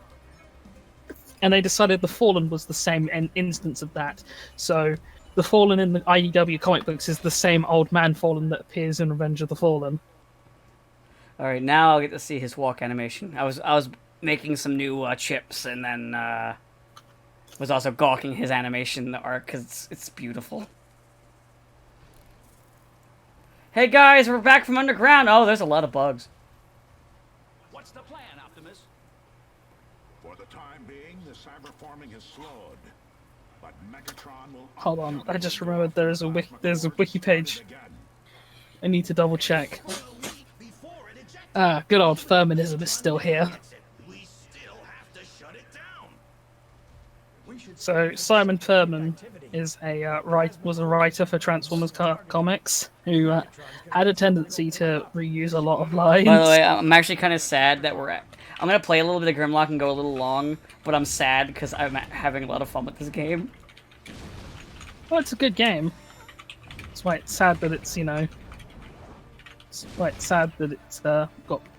And they decided the Fallen was the same instance of that. So the Fallen in the IDW comic books is the same old man Fallen that appears in Revenge of the Fallen. All right, now I'll get to see his walk animation. I was making some new chips, and then was also gawking his animation in the arc because it's beautiful. Hey guys, we're back from underground. Oh, there's a lot of bugs. What's the plan, Optimus? For the time being, the cyber forming has slowed, but Megatron will. Hold on, I just remembered there's a wiki page. I need to double check. Ah, good old Furmanism is still here. So Simon Furman is was a writer for Transformers comics who had a tendency to reuse a lot of lines. By the way, I'm actually kind of sad that I'm gonna play a little bit of Grimlock and go a little long, but I'm sad because I'm having a lot of fun with this game. Well, it's a good game. It's why it's sad that it's It's quite sad that it's got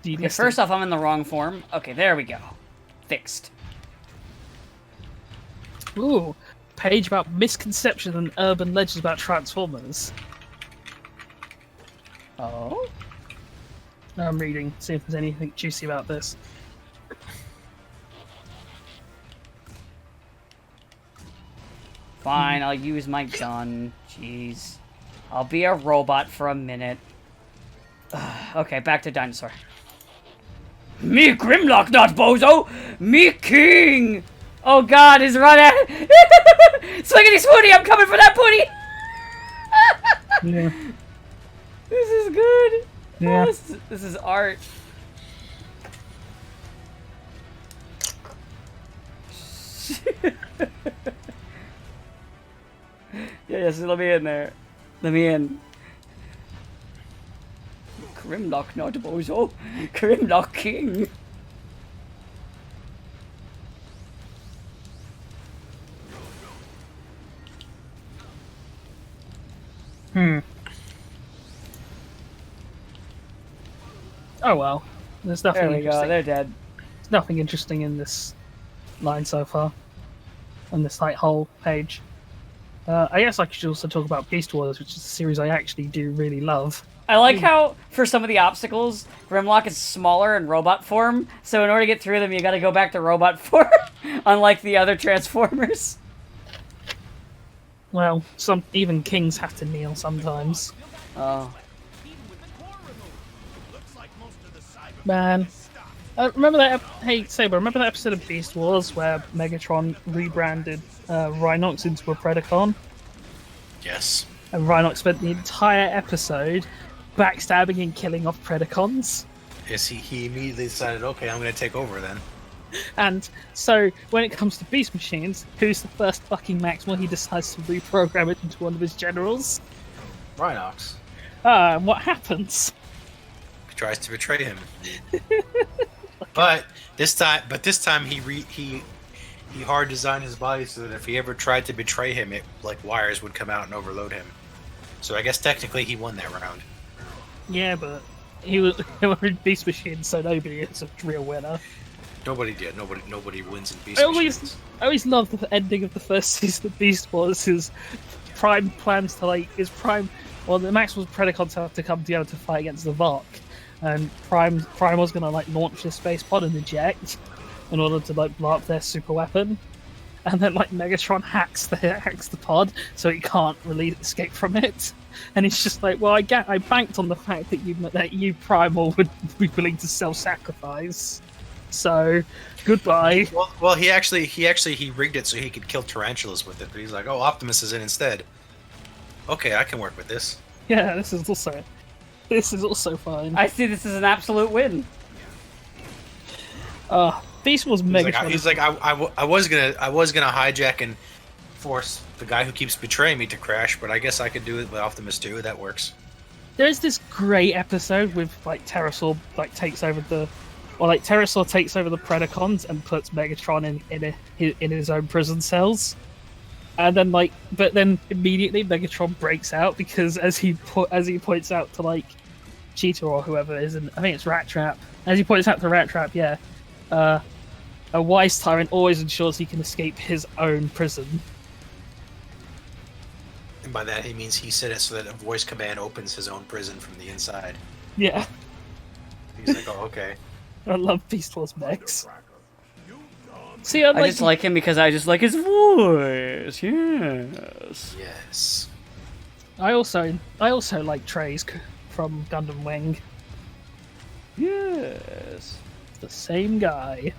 delisted. Okay, first off, I'm in the wrong form. Okay, there we go. Fixed. Ooh, page about misconceptions and urban legends about Transformers. Oh? No, I'm reading, see if there's anything juicy about this. Fine, I'll use my gun. Jeez. I'll be a robot for a minute. Okay, back to dinosaur. Me Grimlock, not Bozo! Me King! Oh god, he's running! Swiggity Swooty, I'm coming for that booty! Yeah. This is good. Yeah. Oh, this is art. Yes, let me in there. Let me in. Grimlock, not Bozo. Grimlock King. Oh well. There's nothing There we go, interesting. they're dead. There's nothing interesting in this line so far. On this like whole page. I guess I should also talk about Beast Wars, which is a series I actually do really love. I like how, for some of the obstacles, Grimlock is smaller in robot form, so in order to get through them, you gotta go back to robot form, unlike the other Transformers. Well, even kings have to kneel sometimes. Oh. Man. Remember that? Hey, Saber, remember that episode of Beast Wars where Megatron rebranded Rhinox into a Predacon? Yes. And Rhinox spent the entire episode backstabbing and killing off Predacons. Yes, he immediately decided, okay, I'm going to take over then. And so, when it comes to Beast Machines, who's the first fucking Maximal he decides to reprogram it into one of his generals? Rhinox. And what happens? He tries to betray him. But this time he hard designed his body so that if he ever tried to betray him, it like wires would come out and overload him. So I guess technically he won that round. Yeah, but he was Beast Machine, so nobody is a real winner. Nobody did. Nobody wins in Beast I Machines. always loved the ending of the first season of Beast Wars. His Prime plans to the Maximals Predacons have to come together to fight against the Vark, and Prime was gonna like launch the space pod and eject in order to like blow up their super weapon, and then like Megatron hacks the pod so he can't really escape from it. And it's just like, well, I banked on the fact that you Primal would be willing to self-sacrifice. So, goodbye. Well, he rigged it so he could kill tarantulas with it. But he's like, oh, Optimus is in instead. Okay, I can work with this. Yeah, this is also fine. I see this as an absolute win. Beast Wars Megatron. He's like, I was gonna hijack and force the guy who keeps betraying me to crash, but I guess I could do it with Optimus too. That works. There's this great episode with like Pterosaur takes over the Predacons and puts Megatron in his own prison cells, and then but then immediately Megatron breaks out because as he points out to like Cheetah or whoever is in, I think it's Rat Trap. As he points out to Rat Trap, yeah, a wise tyrant always ensures he can escape his own prison. And by that he means he said it so that a voice command opens his own prison from the inside. Yeah, He's like, oh, okay. I love Beast Wars Megs. See, I I just like him because I just like his voice. Yes. Yes. I also like Trey's from Gundam Wing. Yes. It's the same guy.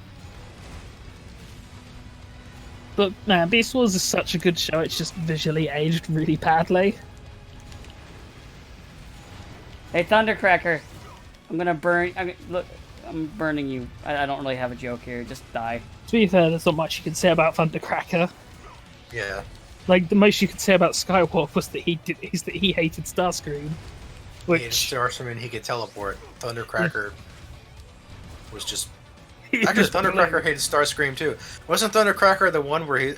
But man, Beast Wars is such a good show. It's just visually aged really badly. Hey, Thundercracker. I'm gonna burn. Look, I'm burning you. I don't really have a joke here. Just die. To be fair, there's not much you can say about Thundercracker. Yeah. Like the most you could say about Skywalk was that he hated Starscream. He hated Which Starscream and he could teleport. Thundercracker was just. Actually, Thundercracker hated Starscream too. Wasn't Thundercracker the one where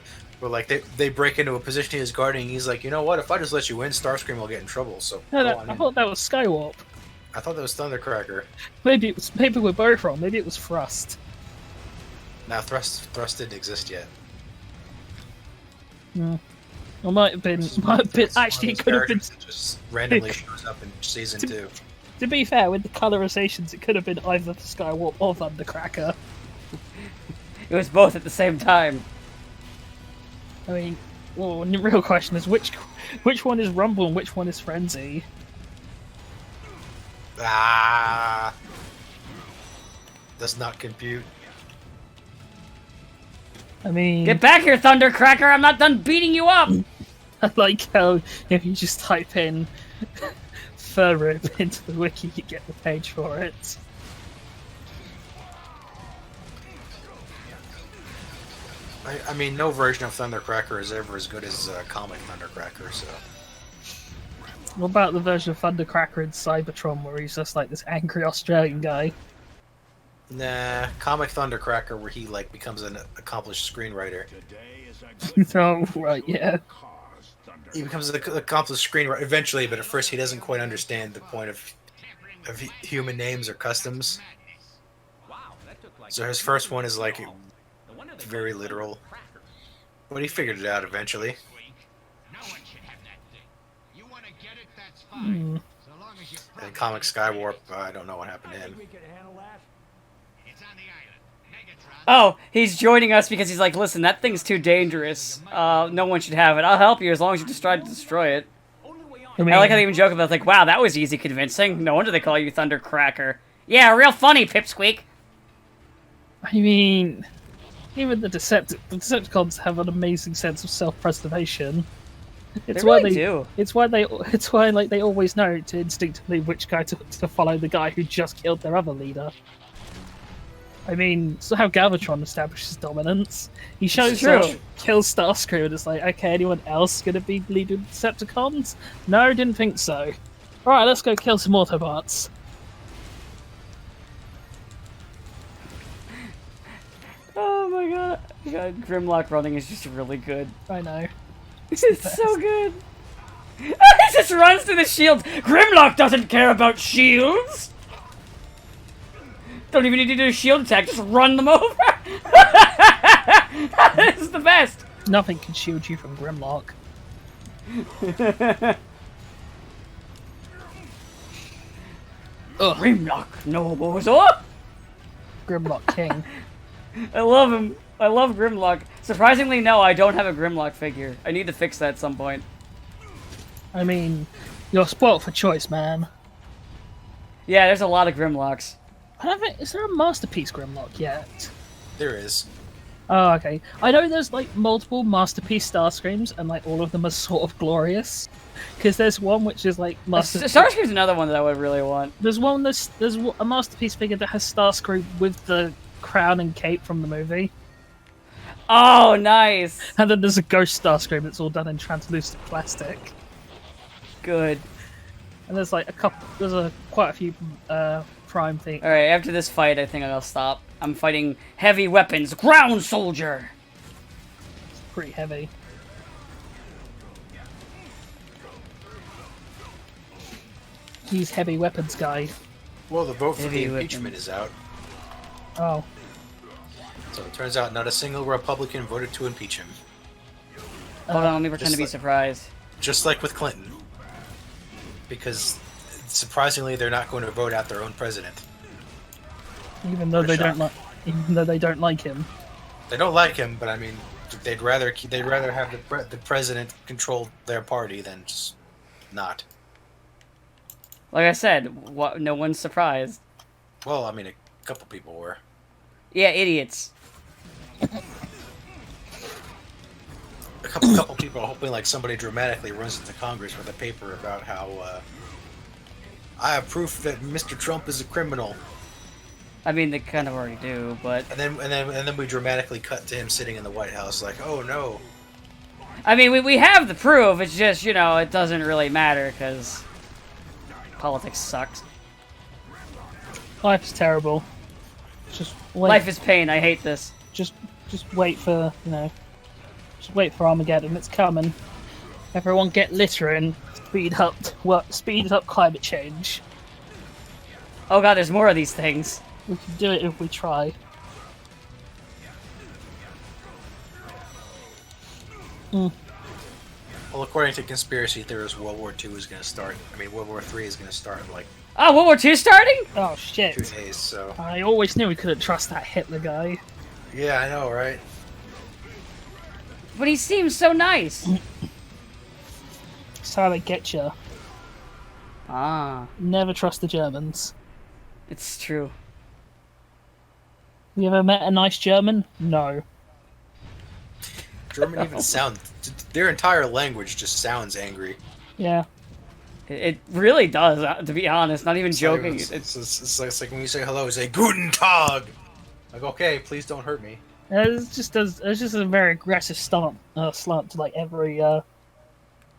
they break into a position he was guarding? And he's like, you know what? If I just let you in, Starscream will get in trouble. So no, go on I in." thought that was Skywalk. I thought that was Thundercracker. Maybe we're both wrong. Maybe it was Thrust. Now Thrust didn't exist yet. No. Or might have been. Actually, it could have been. That just randomly shows up in season 2. To be fair, with the colorizations, it could have been either the Skywarp or Thundercracker. It was both at the same time. I mean, well, the real question is which one is Rumble and which one is Frenzy? Ah, does not compute. I mean, Get back here, Thundercracker! I'm not done beating you up! I like how if you just type in Furrip into the wiki, you get the page for it. I mean, no version of Thundercracker is ever as good as comic Thundercracker, so... What about the version of Thundercracker in Cybertron where he's just like this angry Australian guy? Nah, comic Thundercracker where he, like, becomes an accomplished screenwriter. Oh, right, yeah. He becomes an accomplished screenwriter eventually, but at first he doesn't quite understand the point of human names or customs. So his first one is, like, very literal. But he figured it out eventually. And comic Skywarp, I don't know what happened to him. Oh, he's joining us because he's like, listen, that thing's too dangerous. No one should have it. I'll help you as long as you try to destroy it. I mean, I like how they even joke about, like, wow, that was easy convincing. No wonder they call you Thundercracker. Yeah, real funny, Pipsqueak. I mean, even the Decepticons have an amazing sense of self-preservation. It's They why really they do. It's why like they always know to instinctively which guy to follow the guy who just killed their other leader. I mean, it's how Galvatron establishes dominance. He shows true. up, kills Starscream, and it's like, okay, anyone else gonna be leading Decepticons? No, didn't think so. Alright, let's go kill some Autobots. Oh my god. Grimlock running is just really good. I know. It's so good. He just runs through the shields. Grimlock doesn't care about shields. Don't even need to do a shield attack. Just run them over. This is the best. Nothing can shield you from Grimlock. Ugh, Grimlock, no BOZO. Grimlock King. I love him. I love Grimlock. Surprisingly, no, I don't have a Grimlock figure. I need to fix that at some point. I mean, you're spoilt for choice, man. Yeah, there's a lot of Grimlocks. I don't think, is there a Masterpiece Grimlock yet? There is. Oh, okay. I know there's like multiple Masterpiece Starscreams, and like all of them are sort of glorious. Because there's one which is like Masterpiece. Starscream's another one that I would really want. There's a Masterpiece figure that has Starscream with the crown and cape from the movie, Oh, nice. and then there's a Ghost Starscream that's all done in translucent plastic. Good. And there's like quite a few Prime things. All right, after this fight, I think I'll stop. I'm fighting heavy weapons, ground soldier. Pretty heavy. He's heavy weapons guy. Well, the vote for the Heavy impeachment weapons. is out. Oh, So it turns out not a single Republican voted to impeach him. Hold on, let me pretend to be like- surprised. Just like with Clinton. Because, surprisingly, they're not going to vote out their own president. even though What a they don't shock. like, even though they don't like him. They don't like him, but I mean, they'd rather have the president control their party than just not. Like I said, no one's surprised. Well, I mean, a couple people were. Yeah, idiots. A couple people are hoping like somebody dramatically runs into Congress with a paper about how I have proof that Mr. Trump is a criminal, I mean, they kind of already do, but and then we dramatically cut to him sitting in the White House like, oh no. I mean, we have the proof. It's just, you know, it doesn't really matter because politics sucks. Life's terrible. Just wait. Life is pain. I hate this. Just wait for just wait for Armageddon. It's coming. Everyone get littering. Speed up climate change. Oh god, there's more of these things. We can do it if we try. Well, according to conspiracy theorists, World War II is going to start. I mean, World War III is going to start in like Oh, World War II starting? Oh shit! 2 days. So I always knew we couldn't trust that Hitler guy. yeah, I know, right? But he seems so nice. That's how they get you. Ah, Never trust the Germans. it's true. You ever met a nice German? No. German even sound. Their entire language just sounds angry. Yeah. It really does, to be honest. Not even joking. It's like when you say hello, you say Guten Tag. Like, okay, please don't hurt me. It's just a very aggressive slant to like every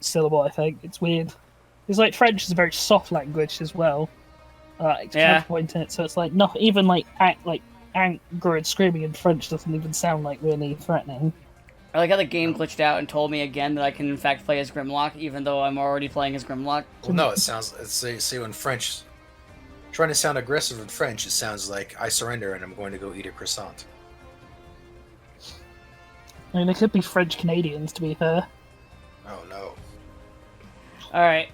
syllable. I think it's weird. It's like French is a very soft language as well. It's counterpoint in it, so it's like not even like anger and screaming in French doesn't even sound like really threatening. I like how the game glitched out and told me again that I can in fact play as Grimlock, even though I'm already playing as Grimlock. Well, no, it sounds. See, in French, trying to sound aggressive in French, it sounds like I surrender and I'm going to go eat a croissant. I mean, they could be French Canadians, to be fair. Oh no. Alright,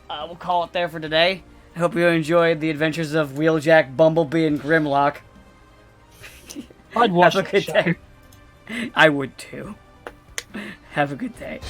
we'll call it there for today. I hope you enjoyed the adventures of Wheeljack, Bumblebee, and Grimlock. I'd watch Have a that good show. day. I would too. Have a good day.